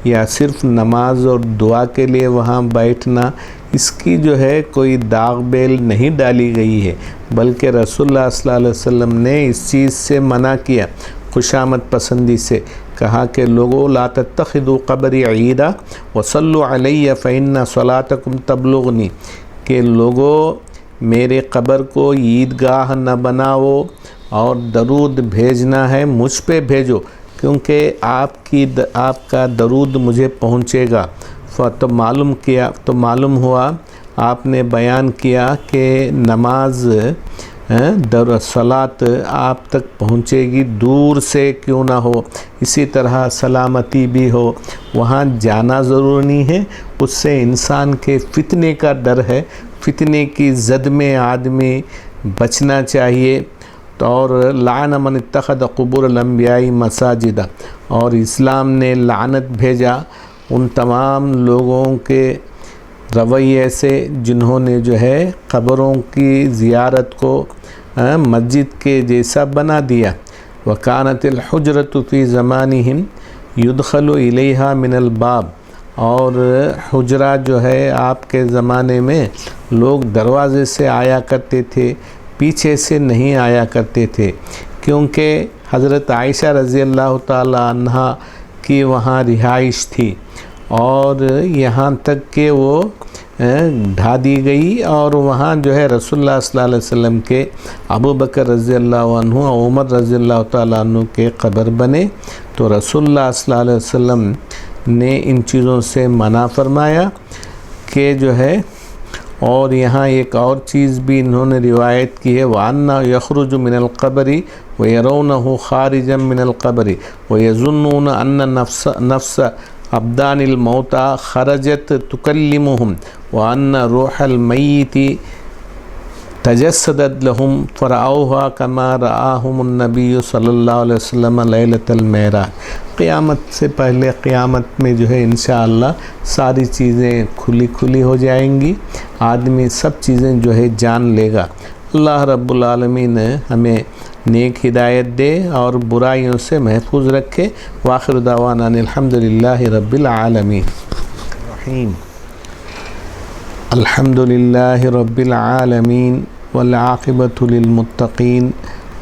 یا صرف نماز اور دعا کے لیے وہاں بیٹھنا، اس کی جو ہے کوئی داغ بیل نہیں ڈالی گئی ہے، بلکہ رسول اللہ صلی اللہ علیہ وسلم نے اس چیز سے منع کیا، خوشامد پسندی سے کہا کہ لوگوں لا تتخذوا قبری عیدا وصلوا علیہ فإن صلاتکم تبلغنی، کہ لوگوں میرے قبر کو عیدگاہ نہ بناؤ اور درود بھیجنا ہے مجھ پہ بھیجو، کیونکہ آپ کا درود مجھے پہنچے گا۔ تو معلوم ہوا، آپ نے بیان کیا کہ نماز صلات آپ تک پہنچے گی، دور سے کیوں نہ ہو۔ اسی طرح سلامتی بھی ہو، وہاں جانا ضروری نہیں ہے، اس سے انسان کے فتنے کا ڈر ہے، فتنے کی زد میں آدمی بچنا چاہیے۔ اور لعن من اتخذ قبور الانبیاء مساجد، اور اسلام نے لعنت بھیجا ان تمام لوگوں کے رویے سے جنہوں نے جو ہے قبروں کی زیارت کو مسجد کے جیسا بنا دیا۔ وَكَانَتِ الْحُجْرَةُ فِي زَمَانِهِمْ يُدْخَلُ إِلَيْهَا مِنَ الْبَابِ، اور حجرہ جو ہے آپ کے زمانے میں لوگ دروازے سے آیا کرتے تھے، پیچھے سے نہیں آیا کرتے تھے، کیونکہ حضرت عائشہ رضی اللہ تعالی عنہ کی وہاں رہائش تھی، اور یہاں تک کہ وہ ڈھا دی گئی، اور وہاں جو ہے رسول اللہ صلی اللہ علیہ وسلم کے ابو بکر رضی اللہ عنہ، عمر رضی اللہ تعالیٰ عنہ کے قبر بنے۔ تو رسول اللہ صلی اللہ علیہ وسلم نے ان چیزوں سے منع فرمایا کہ جو ہے، اور یہاں ایک اور چیز بھی انہوں نے روایت کی ہے، وَأَنَّ يَخْرُجُ مِنَ الْقَبْرِ وَيَرَوْنَهُ خَارِجًا مِنَ الْقَبْرِ وَيَظُنُّونَ أَنَّ نَفْسَ أَبْدَانِ الْمَوْتَى خَرَجَتْ تُكَلِّمُهُمْ وَأَنَّ رُوحَ الْمَيِّتِ تجسدت لهم فرعوها كما رآهم النبي صلی اللہ علیہ وسلم لیلۃ المعراج۔ قیامت سے پہلے قیامت میں جو ہے انشاءاللہ ساری چیزیں کھلی ہو جائیں گی، آدمی سب چیزیں جو ہے جان لے گا۔ اللہ رب العالمین ہمیں نیک ہدایت دے اور برائیوں سے محفوظ رکھے۔ وآخر دعوانا الحمدللہ رب العالمین۔ رحیم الحمدللہ رب العالمین والعاقبۃ للمتقین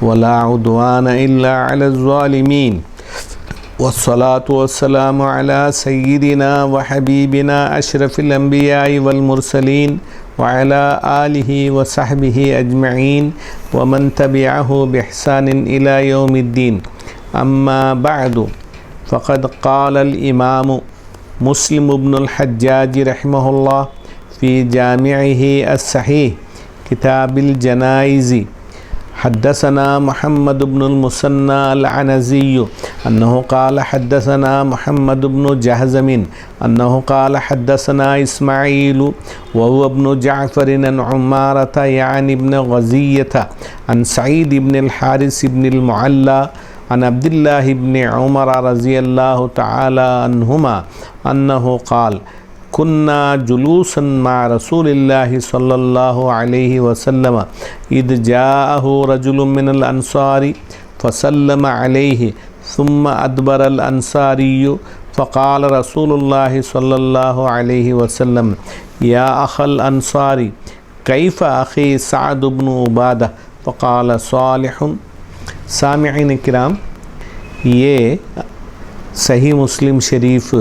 ولا عدوان الا علی الظالمین، والصلاة والسلام علی سیدنا وحبیبنا اشرف الانبیاء والمرسلین وعلی آلہ وصحبہ اجمعین ومن تبعہ بإحسان الی یوم الدین۔ اما بعد، فقد قال الامام مسلم بن الحجاج رحمہ اللہ فی جامعہ الصحیح کتاب الجنائز، حدثنا محمد بن المثنى العنزي انه قال حدثنا محمد بن جهزم انه قال حدثنا اسماعيل وهو ابن جعفر عن عمارة يعني ابن غزية عن سعيد بن الحارث بن المعلى عن عبد الله بن عمر رضي الله تعالى عنهما انه قال كنا جلوسا مع رسول الله صلى الله عليه وسلم إذ جاءه رجل من الأنصار فسلم عليه ثم أدبر الأنصاري فقال رسول الله صلى الله عليه وسلم يا أخ الأنصار كيف أخي سعد بن عبادة فقال صالح۔ سامعین کرام، یہ صحیح مسلم شریف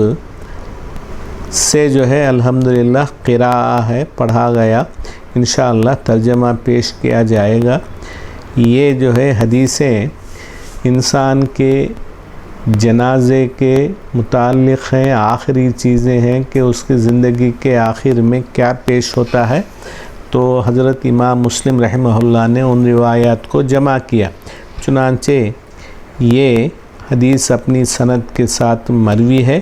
سے جو ہے الحمدللہ قراءہ ہے، پڑھا گیا، انشاءاللہ ترجمہ پیش کیا جائے گا۔ یہ جو ہے حدیثیں انسان کے جنازے کے متعلق ہیں، آخری چیزیں ہیں کہ اس کی زندگی کے آخر میں کیا پیش ہوتا ہے۔ تو حضرت امام مسلم رحمہ اللہ نے ان روایات کو جمع کیا، چنانچہ یہ حدیث اپنی سند کے ساتھ مروی ہے۔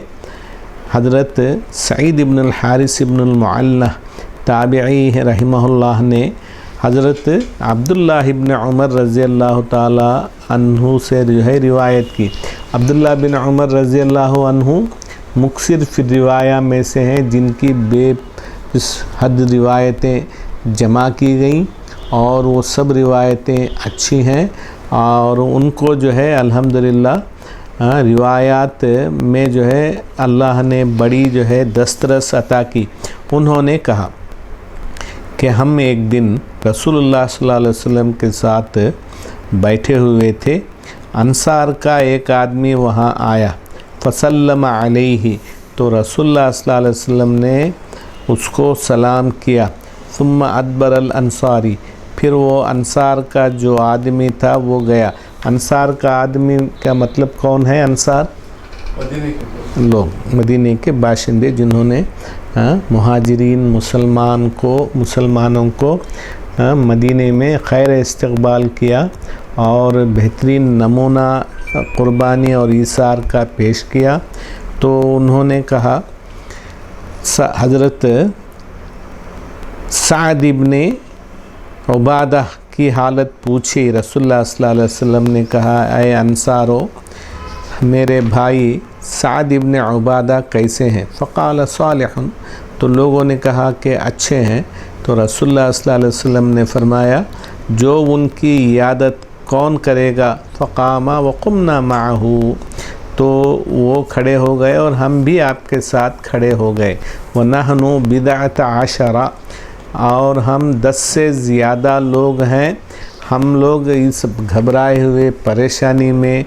حضرت سعید بن الحارث بن المعلى تابعی رحمہ اللہ نے حضرت عبداللہ بن عمر رضی اللہ تعالی عنہ سے جو ہے روایت کی۔ عبداللہ بن عمر رضی اللہ عنہ مکثر فی الروایہ میں سے ہیں، جن کی بے حد روایتیں جمع کی گئیں، اور وہ سب روایتیں اچھی ہیں، اور ان کو جو ہے الحمدللہ روایات میں جو ہے اللہ نے بڑی جو ہے دسترس عطا کی۔ انہوں نے کہا کہ ہم ایک دن رسول اللہ صلی اللہ علیہ وسلم کے ساتھ بیٹھے ہوئے تھے، انصار کا ایک آدمی وہاں آیا، فسلم علیہ، تو رسول اللہ صلی اللہ علیہ وسلم نے اس کو سلام کیا۔ ثم ادبر الانصاری، پھر وہ انصار کا جو آدمی تھا وہ گیا۔ انصار کا آدمی کا مطلب کون ہے؟ انصار لوگ، مدینے کے باشندے، جنہوں نے مہاجرین مسلمانوں کو مدینے میں خیر استقبال کیا اور بہترین نمونہ قربانی اور ایثار کا پیش کیا۔ تو انہوں نے کہا حضرت سعد ابن عبادہ کی حالت پوچھی، رسول اللہ صلی اللہ علیہ وسلم نے کہا اے انصارو میرے بھائی سعد ابن عبادہ کیسے ہیں؟ فقال صالح، تو لوگوں نے کہا کہ اچھے ہیں۔ تو رسول اللہ صلی اللہ علیہ وسلم نے فرمایا جو ان کی عیادت کون کرے گا؟ فقام وقمنا معه، تو وہ کھڑے ہو گئے اور ہم بھی آپ کے ساتھ کھڑے ہو گئے۔ وَنَحْنُ بِضْعَةَ عَشَرَ، اور ہم 10 سے زیادہ لوگ ہیں۔ ہم لوگ اس گھبرائے ہوئے پریشانی میں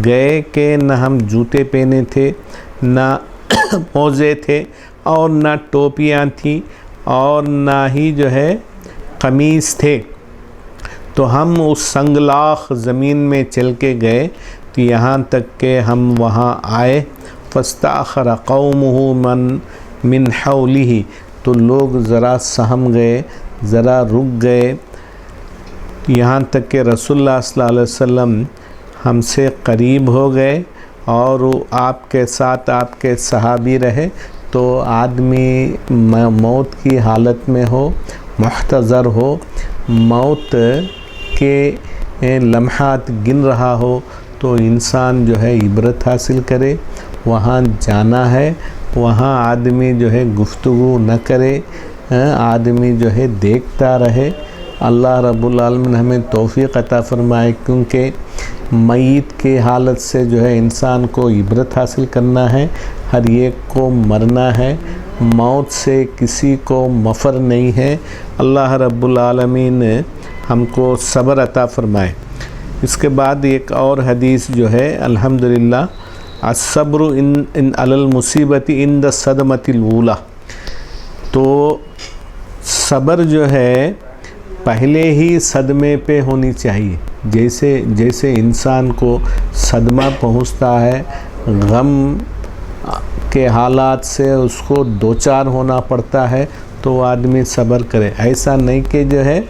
گئے کہ نہ ہم جوتے پہنے تھے، نہ موزے تھے، اور نہ ٹوپیاں تھیں، اور نہ ہی جو ہے قمیص تھے۔ تو ہم اس سنگلاخ زمین میں چل کے گئے تو یہاں تک کہ ہم وہاں آئے۔ فاستأخر قومہ من حولہ، تو لوگ ذرا سہم گئے، ذرا رک گئے، یہاں تک کہ رسول اللہ صلی اللہ علیہ وسلم ہم سے قریب ہو گئے اور آپ کے ساتھ آپ کے صحابی رہے۔ تو آدمی موت کی حالت میں ہو، محتضر ہو، موت کے لمحات گن رہا ہو، تو انسان جو ہے عبرت حاصل کرے۔ وہاں جانا ہے، وہاں آدمی جو ہے گفتگو نہ کرے، آدمی جو ہے دیکھتا رہے۔ اللہ رب العالمین ہمیں توفیق عطا فرمائے، کیونکہ میت کی حالت سے جو ہے انسان کو عبرت حاصل کرنا ہے۔ ہر ایک کو مرنا ہے، موت سے کسی کو مفر نہیں ہے۔ اللہ رب العالمین ہم کو صبر عطا فرمائے۔ اس کے بعد ایک اور حدیث جو ہے الحمدللہ، الصبر ان علی المصیبت عند الصدمۃ الاولی، تو صبر جو ہے پہلے ہی صدمے پہ ہونی چاہیے۔ جیسے انسان کو صدمہ پہنچتا ہے، غم کے حالات سے اس کو دوچار ہونا پڑتا ہے، تو وہ آدمی صبر کرے۔ ایسا نہیں کہ جو ہے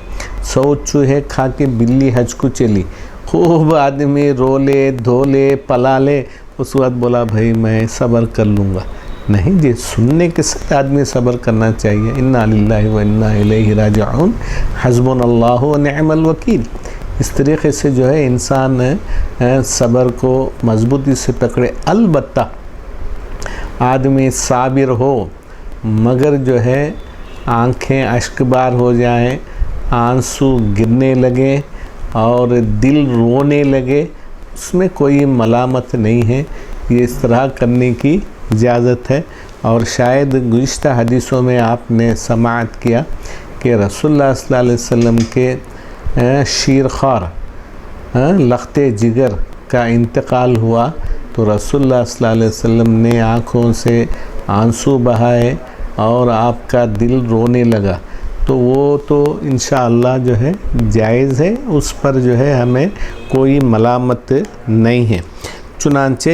100 چوہے کھا کے بلی حج کو چلی، خوب آدمی رو لے، دھو لے، پلا لے، اس وقت بولا بھائی میں صبر کر لوں گا۔ نہیں جی، سننے کے ساتھ آدمی صبر کرنا چاہیے۔ انا للہ و انا الیہ راجعون، حسبنا اللہ و نعم الوکیل۔ اس طریقے سے جو ہے انسان صبر کو مضبوطی سے پکڑے۔ البتہ آدمی صابر ہو مگر جو ہے آنکھیں اشکبار ہو جائیں، آنسو گرنے لگے اور دل رونے لگے، اس میں کوئی ملامت نہیں ہے، یہ اس طرح کرنے کی اجازت ہے۔ اور شاید گزشتہ حدیثوں میں آپ نے سماعت کیا کہ رسول اللہ صلی اللہ علیہ وسلم کے شیرخوار لخت جگر کا انتقال ہوا، تو رسول اللہ صلی اللہ علیہ وسلم نے آنکھوں سے آنسو بہائے اور آپ کا دل رونے لگا۔ تو وہ تو انشاءاللہ جو ہے جائز ہے، اس پر جو ہے ہمیں کوئی ملامت نہیں ہے۔ چنانچہ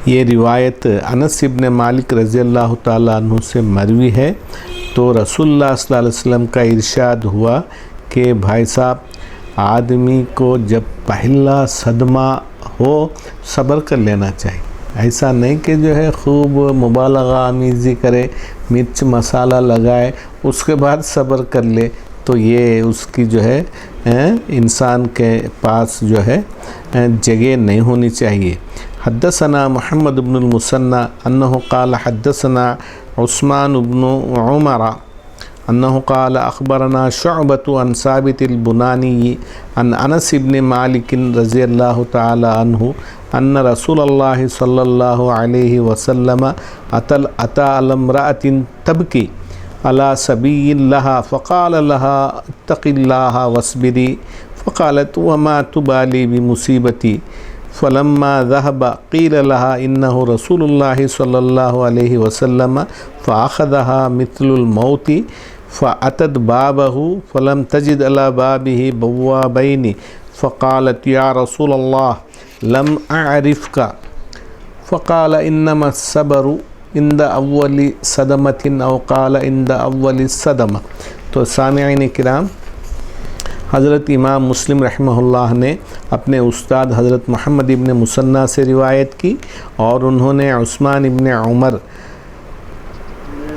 یہ روایت انس ابن مالک رضی اللہ تعالیٰ عنہ سے مروی ہے۔ تو رسول اللہ صلی اللہ علیہ وسلم کا ارشاد ہوا کہ بھائی صاحب، آدمی کو جب پہلا صدمہ ہو صبر کر لینا چاہیے۔ ایسا نہیں کہ جو ہے خوب مبالغہ آمیزی کرے، مرچ مسالہ لگائے، اس کے بعد صبر کر لے، تو یہ اس کی جو ہے انسان کے پاس جو ہے جگہ نہیں ہونی چاہیے۔ حدثنا محمد بن المثنى انه قال حدثنا عثمان بن عمر انه قال اخبرنا شعبة عن ثابت البناني عن انس بن مالك رضي الله تعالى عنه ان رسول الله صلى الله عليه وسلم اتى على امرأة تبكي على صبي لها فقال لها اتق الله واصبري فقالت وما تبالي بمصيبتي فلما ذهب قيل لها إنه رسول الله صلى الله عليه وسلم فأخذها مثل الموت فأتت بابه فلم تجد على بابه بوابين فقالت يا رسول الله لم أعرفك فقال إنما الصبر عند أول صدمة أو قال عند أول الصدمة۔ تو سامعین کرام، حضرت امام مسلم رحمہ اللہ نے اپنے استاد حضرت محمد ابن مثنى سے روایت کی، اور انہوں نے عثمان ابن عمر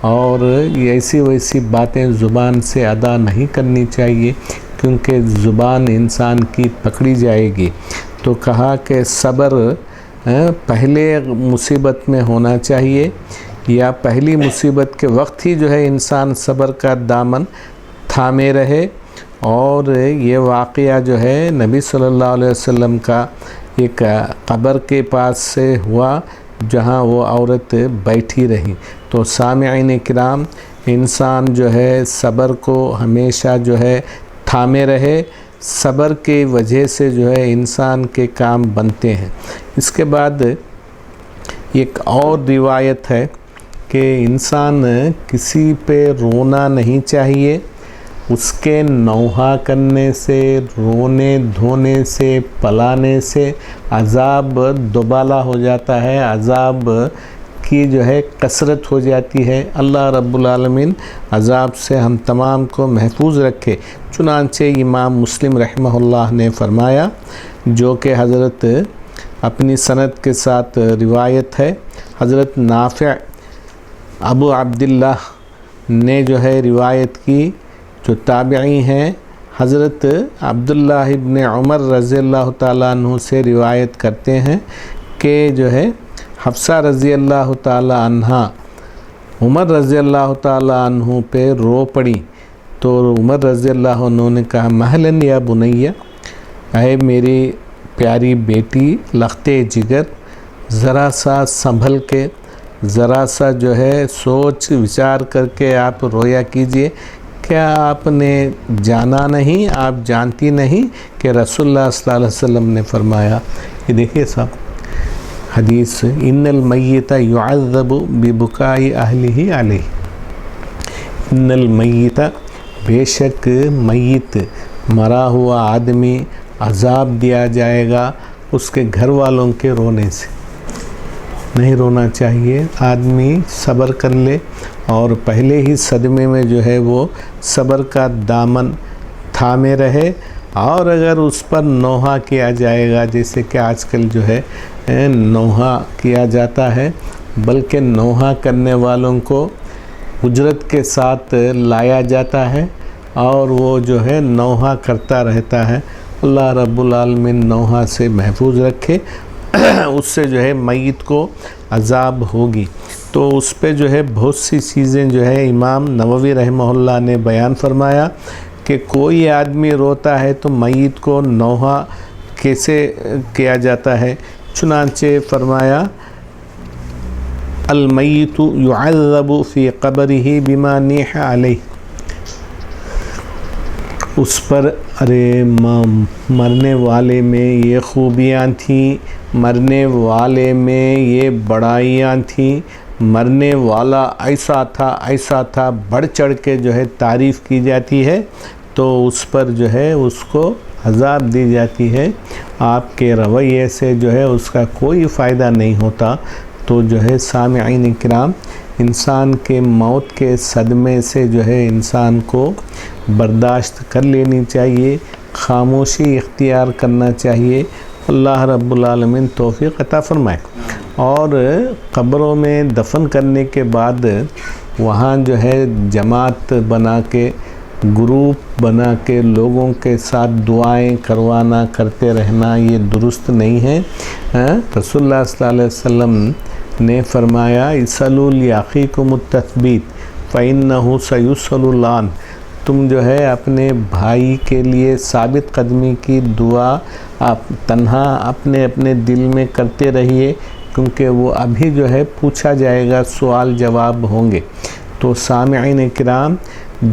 اور ایسی ویسی باتیں زبان سے ادا نہیں کرنی چاہیے، کیونکہ زبان انسان کی پکڑی جائے گی۔ تو کہا کہ صبر پہلے مصیبت میں ہونا چاہیے، یا پہلی مصیبت کے وقت ہی جو ہے انسان صبر کا دامن تھامے رہے۔ اور یہ واقعہ جو ہے نبی صلی اللہ علیہ وسلم کا ایک قبر کے پاس سے ہوا، جہاں وہ عورت بیٹھی رہی۔ تو سامعین کرام، انسان جو ہے صبر کو ہمیشہ جو ہے تھامے رہے، صبر کی وجہ سے جو ہے انسان کے کام بنتے ہیں۔ اس کے بعد ایک اور روایت ہے کہ انسان کسی پہ رونا نہیں چاہیے، اس کے نوحہ کرنے سے، رونے دھونے سے، پلانے سے عذاب دوبالا ہو جاتا ہے، عذاب کی جو ہے کثرت ہو جاتی ہے۔ اللہ رب العالمین عذاب سے ہم تمام کو محفوظ رکھے۔ چنانچہ امام مسلم رحمہ اللہ نے فرمایا، جو کہ حضرت اپنی سند کے ساتھ روایت ہے، حضرت نافع ابو عبداللہ نے جو ہے روایت کی، جو تابعی ہیں، حضرت عبداللہ ابن عمر رضی اللہ تعالیٰ عنہ سے روایت کرتے ہیں کہ جو ہے حفصہ رضی اللہ تعالیٰ عنہ عمر رضی اللہ تعالیٰ عنہ پہ رو پڑی، تو عمر رضی اللہ عنہ نے کہا، مہلن یا بنیہ، اے میری پیاری بیٹی، لختے جگر، ذرا سا سنبھل کے، ذرا سا جو ہے سوچ وچار کر کے آپ رویا کیجئے۔ کیا آپ نے جانا نہیں، آپ جانتی نہیں کہ رسول اللہ صلی اللہ علیہ وسلم نے فرمایا، یہ دیکھیے صاحب حدیث، ان المیت یعذب ببکائی اہلہ علیہ، ان المیت، بے شک میت، مرا ہوا آدمی عذاب دیا جائے گا اس کے گھر والوں کے رونے سے۔ نہیں رونا چاہیے، آدمی صبر کر لے، اور پہلے ہی صدمے میں جو ہے وہ صبر کا دامن تھامے رہے۔ اور اگر اس پر نوحہ کیا جائے گا، جیسے کہ آج کل جو ہے نوحہ کیا جاتا ہے، بلکہ نوحہ کرنے والوں کو اجرت کے ساتھ لایا جاتا ہے، اور وہ جو ہے نوحہ کرتا رہتا ہے۔ اللہ رب العالمین نوحہ سے محفوظ رکھے، اس سے جو ہے میت کو عذاب ہوگی۔ تو اس پہ جو ہے بہت سی چیزیں جو ہے امام نووی رحمہ اللہ نے بیان فرمایا کہ کوئی آدمی روتا ہے تو میت کو نوحہ کیسے کیا جاتا ہے۔ چنانچہ فرمایا، المیت یعذب فی قبرہ بما نیح علیہ، اس پر مرنے والے میں یہ خوبیاں تھیں، مرنے والے میں یہ بڑائیاں تھیں، مرنے والا ایسا تھا، بڑھ چڑھ کے جو ہے تعریف کی جاتی ہے، تو اس پر جو ہے اس کو عذاب دی جاتی ہے۔ آپ کے رویے سے جو ہے اس کا کوئی فائدہ نہیں ہوتا۔ تو جو ہے سامعین کرام، انسان کے موت کے صدمے سے جو ہے انسان کو برداشت کر لینی چاہیے، خاموشی اختیار کرنا چاہیے۔ اللہ رب العالمین توفیق عطا فرمائے۔ اور قبروں میں دفن کرنے کے بعد وہاں جو ہے جماعت بنا کے، گروپ بنا کے لوگوں کے ساتھ دعائیں کروانا، کرتے رہنا، یہ درست نہیں ہے۔ رسول اللہ صلی اللہ علیہ وسلم نے فرمایا، اسألوا لأخیکم التثبیت فإنہ سیسأل الآن، تم جو ہے اپنے بھائی کے لیے ثابت قدمی کی دعا آپ تنہا اپنے دل میں کرتے رہیے، کیونکہ وہ ابھی جو ہے پوچھا جائے گا، سوال جواب ہوں گے۔ تو سامعین کرام،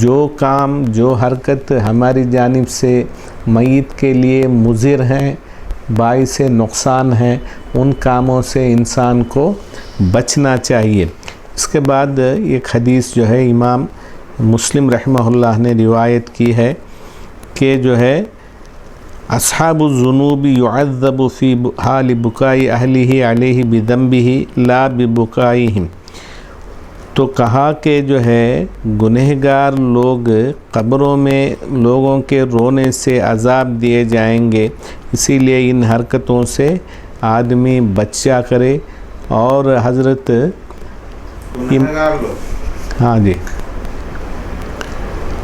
جو کام، جو حرکت ہماری جانب سے میت کے لیے مضر ہیں، باعث نقصان ہیں، ان کاموں سے انسان کو بچنا چاہیے۔ اس کے بعد ایک حدیث جو ہے امام مسلم رحمہ اللہ نے روایت کی ہے کہ جو ہے اصحاب الذنوب یعذب فی حال بکائی اہلہ علیہ بذنبہ لا ببکائہم، تو کہا کہ جو ہے گنہگار لوگ قبروں میں لوگوں کے رونے سے عذاب دیے جائیں گے، اسی لیے ان حرکتوں سے آدمی بچا کرے۔ اور حضرت ہاں جی،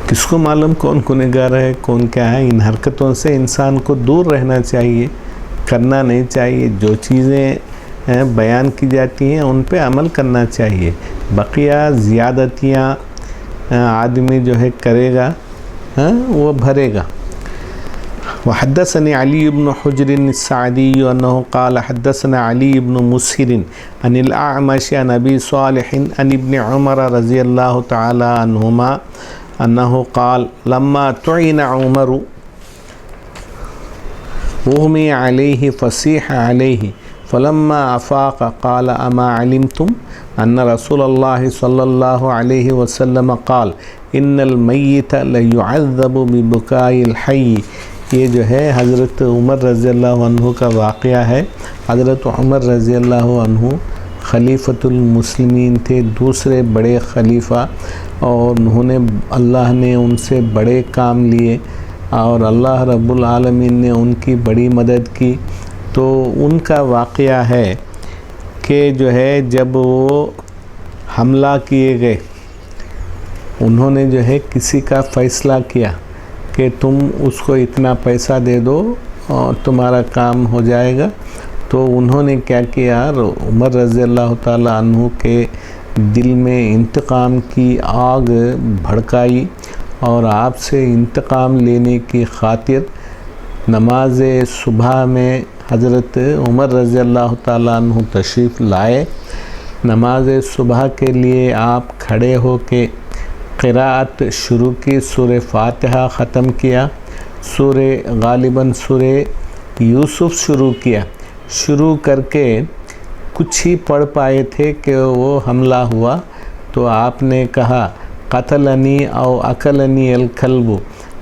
کس کو معلوم کون گنہگار ہے کون کیا ہے. ان حرکتوں سے انسان کو دور رہنا چاہیے، کرنا نہیں چاہیے. جو چیزیں بیان کی جاتی ہیں ان پہ عمل کرنا چاہیے. بقیہ زیادتیاں آدمی جو ہے کرے گا وہ بھرے گا. وحدثني علي بن حجر السعدي أنه قال حدثنا علي بن مسهر عن الأعمش عن أبي صالح عن ابن عمر رضي الله تعالى عنهما أنه قال لما طعن عمر أغمي عليه فصيح عليه فلما أفاق قال أما علمتم أن رسول الله صلى الله عليه وسلم قال إن الميت ليعذب ببكاء الحي. یہ جو ہے حضرت عمر رضی اللہ عنہ کا واقعہ ہے. حضرت عمر رضی اللہ عنہ خلیفۃ المسلمین تھے، دوسرے بڑے خلیفہ، اور اللہ نے ان سے بڑے کام لیے اور اللہ رب العالمین نے ان کی بڑی مدد کی. تو ان کا واقعہ ہے کہ جو ہے جب وہ حملہ کیے گئے، انہوں نے جو ہے کسی کا فیصلہ کیا کہ تم اس کو اتنا پیسہ دے دو اور تمہارا کام ہو جائے گا. تو انہوں نے کیا کیا، عمر رضی اللہ تعالیٰ عنہ کے دل میں انتقام کی آگ بھڑکائی اور آپ سے انتقام لینے کی خاطر نماز صبح میں حضرت عمر رضی اللہ تعالیٰ عنہ تشریف لائے. نماز صبح کے لیے آپ کھڑے ہو کے قراءت شروع کی، سورہ فاتحہ ختم کیا، غالباً سورہ یوسف شروع کر کے کچھ ہی پڑھ پائے تھے کہ وہ حملہ ہوا. تو آپ نے کہا قتلنی او اکلنی الکلب،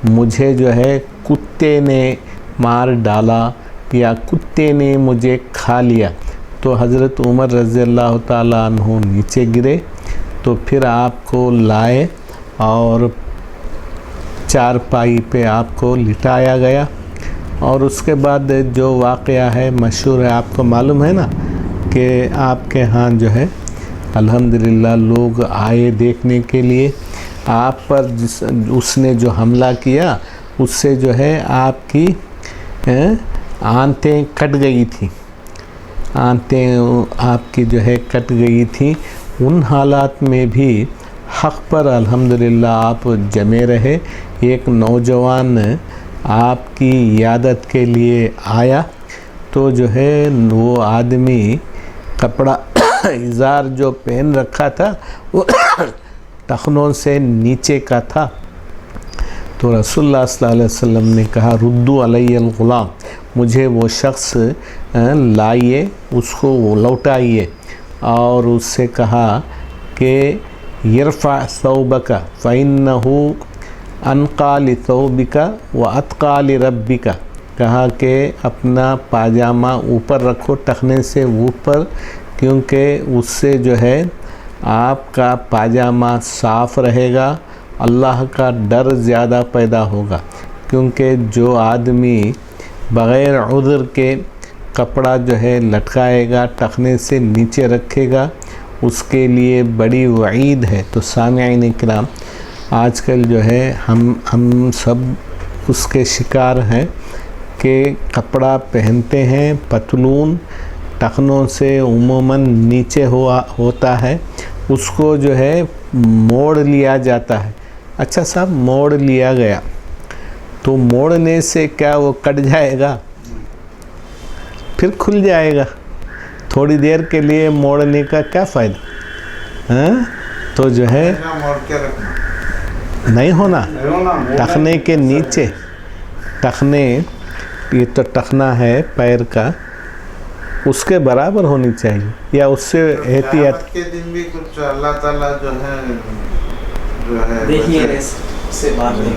مجھے جو ہے کتے نے مار ڈالا یا کتے نے مجھے کھا لیا. تو حضرت عمر رضی اللہ تعالیٰ عنہ نیچے گرے. تو پھر آپ کو لائے اور چارپائی پہ آپ کو لٹایا گیا. اور اس کے بعد جو واقعہ ہے مشہور ہے، آپ کو معلوم ہے نا کہ آپ کے ہاں جو ہے الحمدللہ لوگ آئے دیکھنے کے لیے. آپ پر اس نے جو حملہ کیا اس سے جو ہے آپ کی آنتیں کٹ گئی تھیں، آنتیں آپ کی جو ہے کٹ گئی تھیں. ان حالات میں بھی حق پر الحمدللہ آپ جمے رہے. ایک نوجوان آپ کی عیادت کے لیے آیا تو جو ہے وہ آدمی کپڑا ازار جو پہن رکھا تھا وہ ٹخنوں سے نیچے کا تھا. تو رسول اللہ صلی اللہ علیہ وسلم نے کہا ردو علی الغلام، مجھے وہ شخص لائیے، اس کو لوٹائیے. اور اس سے کہا کہ یرفع ثوبک فإنہ انقی لثوبک واتقی لربک، کہا کہ اپنا پاجامہ اوپر رکھو ٹخنے سے اوپر، کیونکہ اس سے جو ہے آپ کا پاجامہ صاف رہے گا، اللہ کا ڈر زیادہ پیدا ہوگا. کیونکہ جو آدمی بغیر عذر کے کپڑا جو ہے لٹکائے گا، ٹخنے سے نیچے رکھے گا، اس کے لیے بڑی وعید ہے. تو سامعین کرام، آج کل جو ہے ہم سب اس کے شکار ہیں کہ کپڑا پہنتے ہیں، پتلون ٹخنوں سے عموماً نیچے ہوتا ہے، اس کو جو ہے موڑ لیا جاتا ہے. اچھا صاحب، موڑ لیا گیا تو موڑنے سے کیا وہ کٹ جائے گا؟ پھر کھل جائے گا. تھوڑی دیر کے لیے موڑنے کا کیا فائدہ؟ تو جو ہے نہیں ہونا، ٹخنے کے نیچے، ٹخنے یہ تو ٹخنا ہے پیر کا، اس کے برابر ہونی چاہیے یا اس سے احتیاط. کے دن بھی کچھ اللہ تعالیٰ جو ہے دیکھیے سے بات نہیں.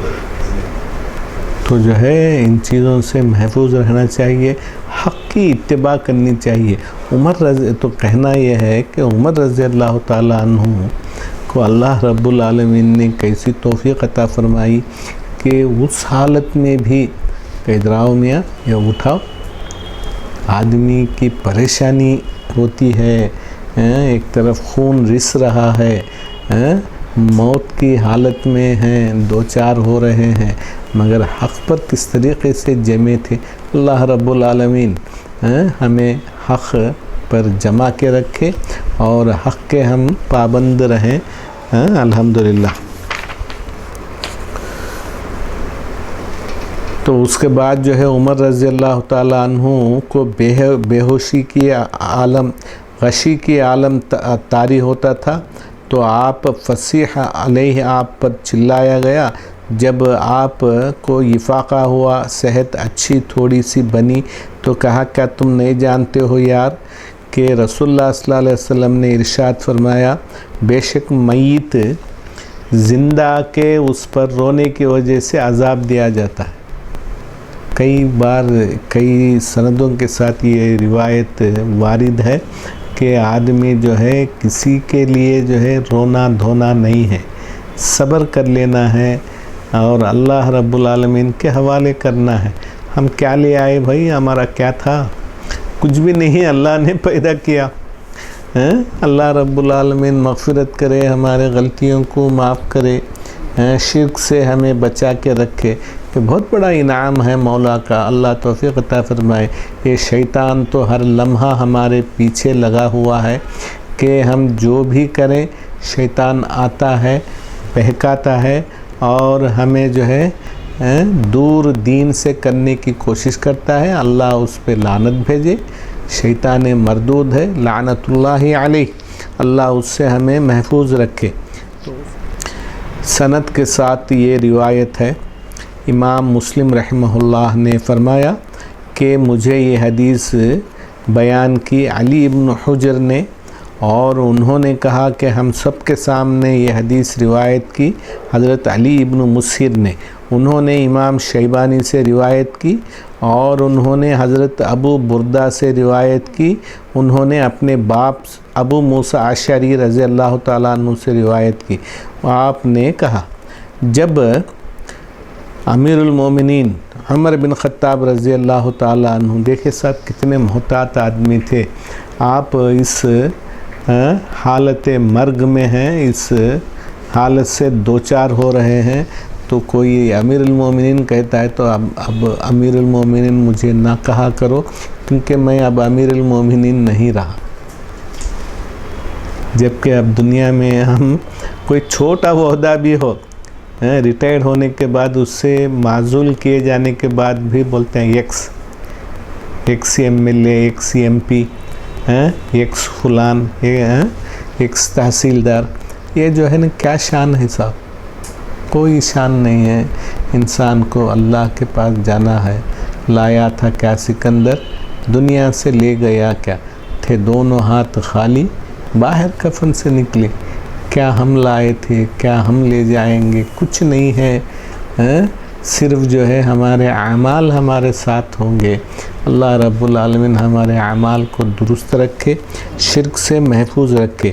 تو جو ہے ان چیزوں سے محفوظ رہنا چاہیے، حق کی اتباع کرنی چاہیے. تو کہنا یہ ہے کہ عمر رضی اللہ تعالیٰ عنہ کو اللہ رب العالمین نے کیسی توفیق عطا فرمائی کہ اس حالت میں بھی کہ ادراؤ میاں یا اٹھاؤ، آدمی کی پریشانی ہوتی ہے، ایک طرف خون رس رہا ہے، موت کی حالت میں ہیں، دو چار ہو رہے ہیں، مگر حق پر کس طریقے سے جمے تھے۔ اللہ رب العالمین ہمیں حق پر جمع کے رکھے اور حق کے ہم پابند رہیں، الحمدللہ۔ تو اس کے بعد جو ہے عمر رضی اللہ تعالیٰ عنہ کو بے ہوشی کی عالم، غشی کی عالم طاری ہوتا تھا، تو آپ فصیح علیہ آپ پر چلایا گیا۔ جب آپ کو افاقہ ہوا، صحت اچھی تھوڑی سی بنی، تو کہا کیا تم نہیں جانتے ہو یار کہ رسول اللہ صلی اللہ علیہ وسلم نے ارشاد فرمایا بے شک میت زندہ کے اس پر رونے کی وجہ سے عذاب دیا جاتا ہے۔ کئی بار کئی سندوں کے ساتھ یہ روایت وارد ہے کہ آدمی جو ہے کسی کے لیے جو ہے رونا دھونا نہیں ہے، صبر کر لینا ہے اور اللہ رب العالمین کے حوالے کرنا ہے۔ ہم کیا لے آئے بھائی، ہمارا کیا تھا؟ کچھ بھی نہیں، اللہ نے پیدا کیا۔ اللہ رب العالمین مغفرت کرے، ہمارے غلطیوں کو معاف کرے، شرک سے ہمیں بچا کے رکھے۔ یہ بہت بڑا انعام ہے مولا کا، اللہ توفیق عطا فرمائے۔ یہ شیطان تو ہر لمحہ ہمارے پیچھے لگا ہوا ہے کہ ہم جو بھی کریں شیطان آتا ہے، بہکاتا ہے اور ہمیں جو ہے دور دین سے کرنے کی کوشش کرتا ہے۔ اللہ اس پہ لعنت بھیجے، شیطان مردود ہے، لعنت اللہ علیہ، اللہ اس سے ہمیں محفوظ رکھے۔ سند کے ساتھ یہ روایت ہے، امام مسلم رحمہ اللہ نے فرمایا کہ مجھے یہ حدیث بیان کی علی ابن حجر نے، اور انہوں نے کہا کہ ہم سب کے سامنے یہ حدیث روایت کی حضرت علی ابن مسہر نے، انہوں نے امام شیبانی سے روایت کی، اور انہوں نے حضرت ابو بردہ سے روایت کی، انہوں نے اپنے باپ ابو موسیٰ اشعری رضی اللہ تعالیٰ عنہ سے روایت کی۔ آپ نے کہا جب امیر المومنین عمر بن خطاب رضی اللہ تعالیٰ عنہ، دیکھے صاحب کتنے محتاط آدمی تھے، آپ اس حالت مرگ میں ہیں، اس حالت سے دو چار ہو رہے ہیں، تو کوئی امیر المومنین کہتا ہے تو اب امیر المومنین مجھے نہ کہا کرو، کیونکہ میں اب امیر المومنین نہیں رہا۔ جبکہ اب دنیا میں ہم کوئی چھوٹا عہدہ بھی ہو، ریٹائرڈ ہونے کے بعد اس سے معزول کیے جانے کے بعد بھی بولتے ہیں ex M L A, ex M P, ex فلان، ایکس تحصیلدار۔ یہ جو ہے نا کیا شان ہے صاحب؟ کوئی شان نہیں ہے۔ انسان کو اللہ کے پاس جانا ہے۔ لایا تھا کیا سکندر، دنیا سے لے گیا کیا؟ تھے دونوں ہاتھ خالی، باہر کفن سے نکلے۔ کیا ہم لائے تھے، کیا ہم لے جائیں گے؟ کچھ نہیں ہے، صرف جو ہے ہمارے اعمال ہمارے ساتھ ہوں گے۔ اللہ رب العالمین ہمارے اعمال کو درست رکھے، شرک سے محفوظ رکھے۔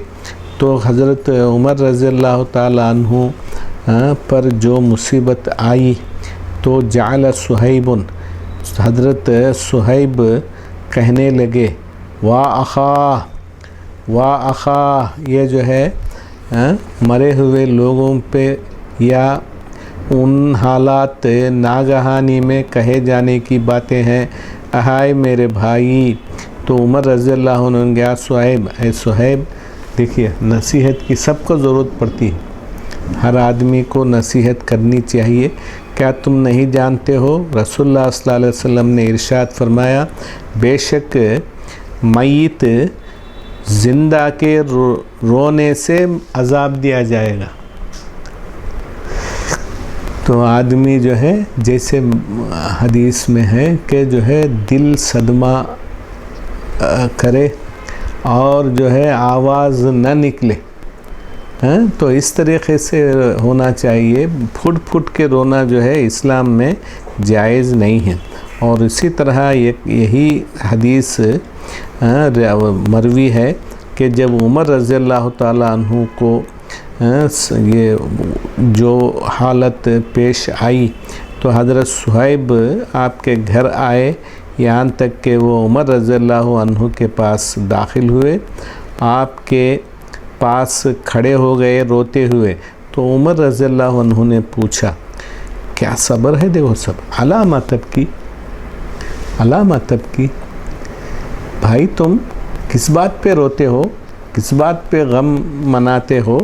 تو حضرت عمر رضی اللہ تعالیٰ عنہ پر جو مصیبت آئی تو جعل صہیب، حضرت صہیب کہنے لگے وا اخا، یہ جو ہے مرے ہوئے لوگوں پہ یا ان حالات ناگہانی میں کہے جانے کی باتیں ہیں، اہائے میرے بھائی۔ تو عمر رضی اللہ عنہ نے کہا صہیب، اے صہیب، دیکھیے نصیحت کی سب کو ضرورت پڑتی ہے، ہر آدمی کو نصیحت کرنی چاہیے۔ کیا تم نہیں جانتے ہو رسول اللہ صلی اللہ علیہ وسلم نے ارشاد فرمایا بے شک میت زندہ کے رونے سے عذاب دیا جائے گا۔ تو آدمی جو ہے جیسے حدیث میں ہے کہ جو ہے دل صدمہ کرے اور جو ہے آواز نہ نکلے، تو اس طریقے سے ہونا چاہیے۔ پھٹ پھٹ کے رونا جو ہے اسلام میں جائز نہیں ہے۔ اور اسی طرح یہی حدیث مروی ہے کہ جب عمر رضی اللہ تعالیٰ عنہ کو یہ جو حالت پیش آئی تو حضرت صہیب آپ کے گھر آئے، یہاں تک کہ وہ عمر رضی اللہ عنہ کے پاس داخل ہوئے، آپ کے پاس کھڑے ہو گئے روتے ہوئے، تو عمر رضی اللہ عنہ نے پوچھا کیا صبر ہے؟ دیکھو سب علامہ تبکی، علامہ تبکی، بھائی تم کس بات پہ روتے ہو، کس بات پہ غم مناتے ہو؟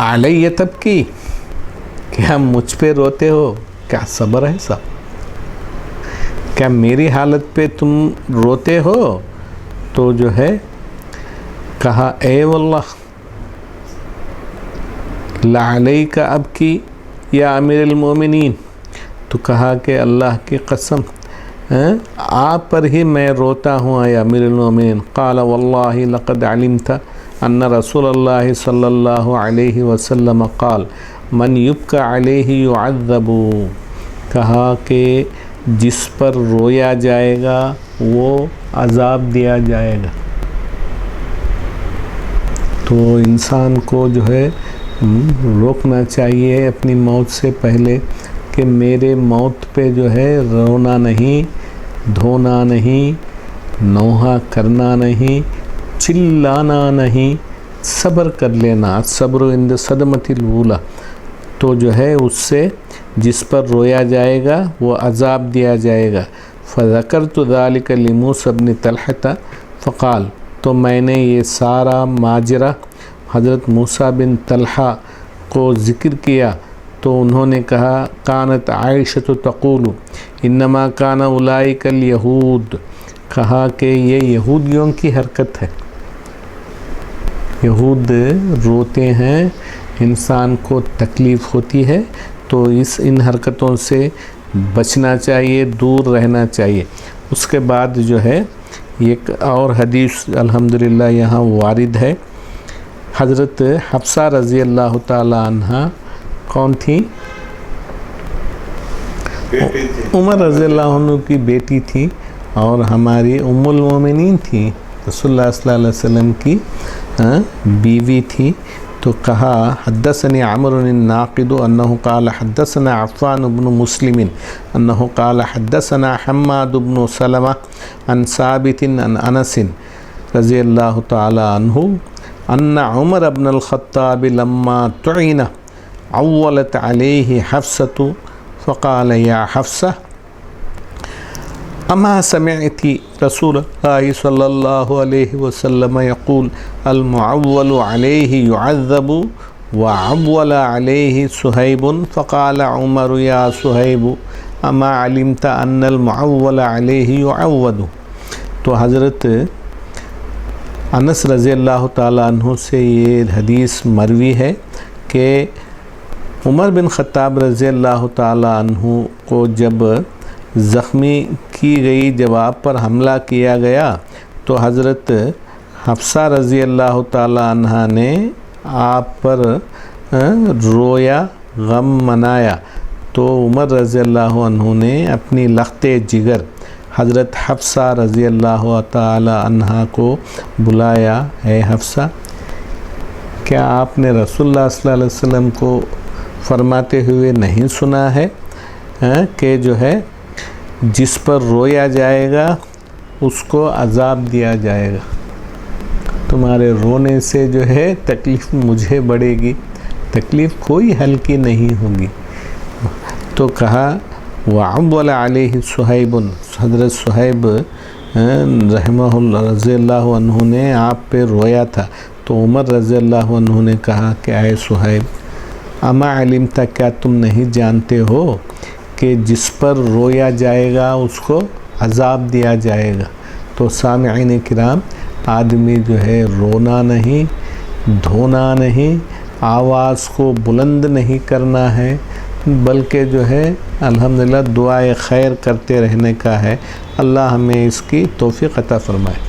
علیہ تبکی، کیا مجھ پہ روتے ہو؟ کیا صبر ہے صاحب؟ کیا میری حالت پہ تم روتے ہو؟ تو جو ہے کہا اے واللہ لعلیک ابکی یا امیر المومنین، تو کہا کہ اللہ کی قسم آپ پر ہی میں روتا ہوں اے امیر المومنین۔ قال واللہ لقد علمت ان رسول اللہ صلی اللہ علیہ وسلم قال من یبکى علیہ یعذب، کہا کہ جس پر رویا جائے گا وہ عذاب دیا جائے گا۔ تو انسان کو جو ہے روکنا چاہیے اپنی موت سے پہلے کہ میرے موت پہ جو ہے رونا نہیں، دھونا نہیں، نوحہ کرنا نہیں، چلانا نہیں، صبر کر لینا، صبر عند صدمۃ الاولی، تو جو ہے اس سے جس پر رویا جائے گا وہ عذاب دیا جائے گا۔ فذکرت ذلک لموسیٰ بن طلحہ فقال، تو میں نے یہ سارا ماجرہ حضرت موسیٰ بن طلحہ کو ذکر کیا، تو انہوں نے کہا کانت عائشہ تقول انما کان اولئک الیہود، کہا کہ یہ یہودیوں کی حرکت ہے، یہود روتے ہیں، انسان کو تکلیف ہوتی ہے تو ان حرکتوں سے بچنا چاہیے، دور رہنا چاہیے۔ اس کے بعد جو ہے ایک اور حدیث الحمدللہ یہاں وارد ہے، حضرت حفصہ رضی اللہ تعالی عنہ کون تھی؟ عمر رضی اللہ عنہ کی بیٹی تھی اور ہماری ام المومنین تھی، رسول اللہ صلی اللہ علیہ وسلم کی بیوی تھی۔ تو کہا حدثني عمرو الناقد انه قال حدثنا عفان بن مسلم انه قال حدثنا حماد بن سلمہ عن ثابت عن انس رضی اللہ تعالی عنہ ان عمر بن الخطاب لما طعن عولت علیہ حفصة فقال یا حفصة اما سمعت رسول اللہ صلی اللہ علیہ وسلم یقول المعول علیہ یعذب وعول علیہ صہیب فقال عمر یا صہیب اما علمت ان المعول علیہ یعود۔ تو حضرت انس رضی اللہ تعالیٰ عنہ سے یہ حدیث مروی ہے کہ عمر بن خطاب رضی اللہ تعالیٰ عنہ کو جب زخمی کی گئی، جب آپ پر حملہ کیا گیا تو حضرت حفصہ رضی اللہ تعالیٰ عنہ نے آپ پر رویا، غم منایا، تو عمر رضی اللہ عنہ نے اپنی لخت جگر حضرت حفصہ رضی اللہ تعالیٰ عنہ کو بلایا، اے حفصہ کیا آپ نے رسول اللہ صلی اللہ علیہ وسلم کو فرماتے ہوئے نہیں سنا ہے کہ جو ہے جس پر رویا جائے گا اس کو عذاب دیا جائے گا؟ تمہارے رونے سے جو ہے تکلیف مجھے بڑھے گی، تکلیف کوئی ہلکی نہیں ہوگی۔ تو کہا وعول علیہ صہیب، حضرت صہیب رحمہ اللہ رضی اللہ عنہ نے آپ پہ رویا تھا، تو عمر رضی اللہ عنہ نے کہا کہ اے صہیب اما علمت، کیا تم نہیں جانتے ہو کہ جس پر رویا جائے گا اس کو عذاب دیا جائے گا؟ تو سامعین کرام، آدمی جو ہے رونا نہیں، دھونا نہیں، آواز کو بلند نہیں کرنا ہے، بلکہ جو ہے الحمدللہ دعائے خیر کرتے رہنے کا ہے۔ اللہ ہمیں اس کی توفیق عطا فرمائے۔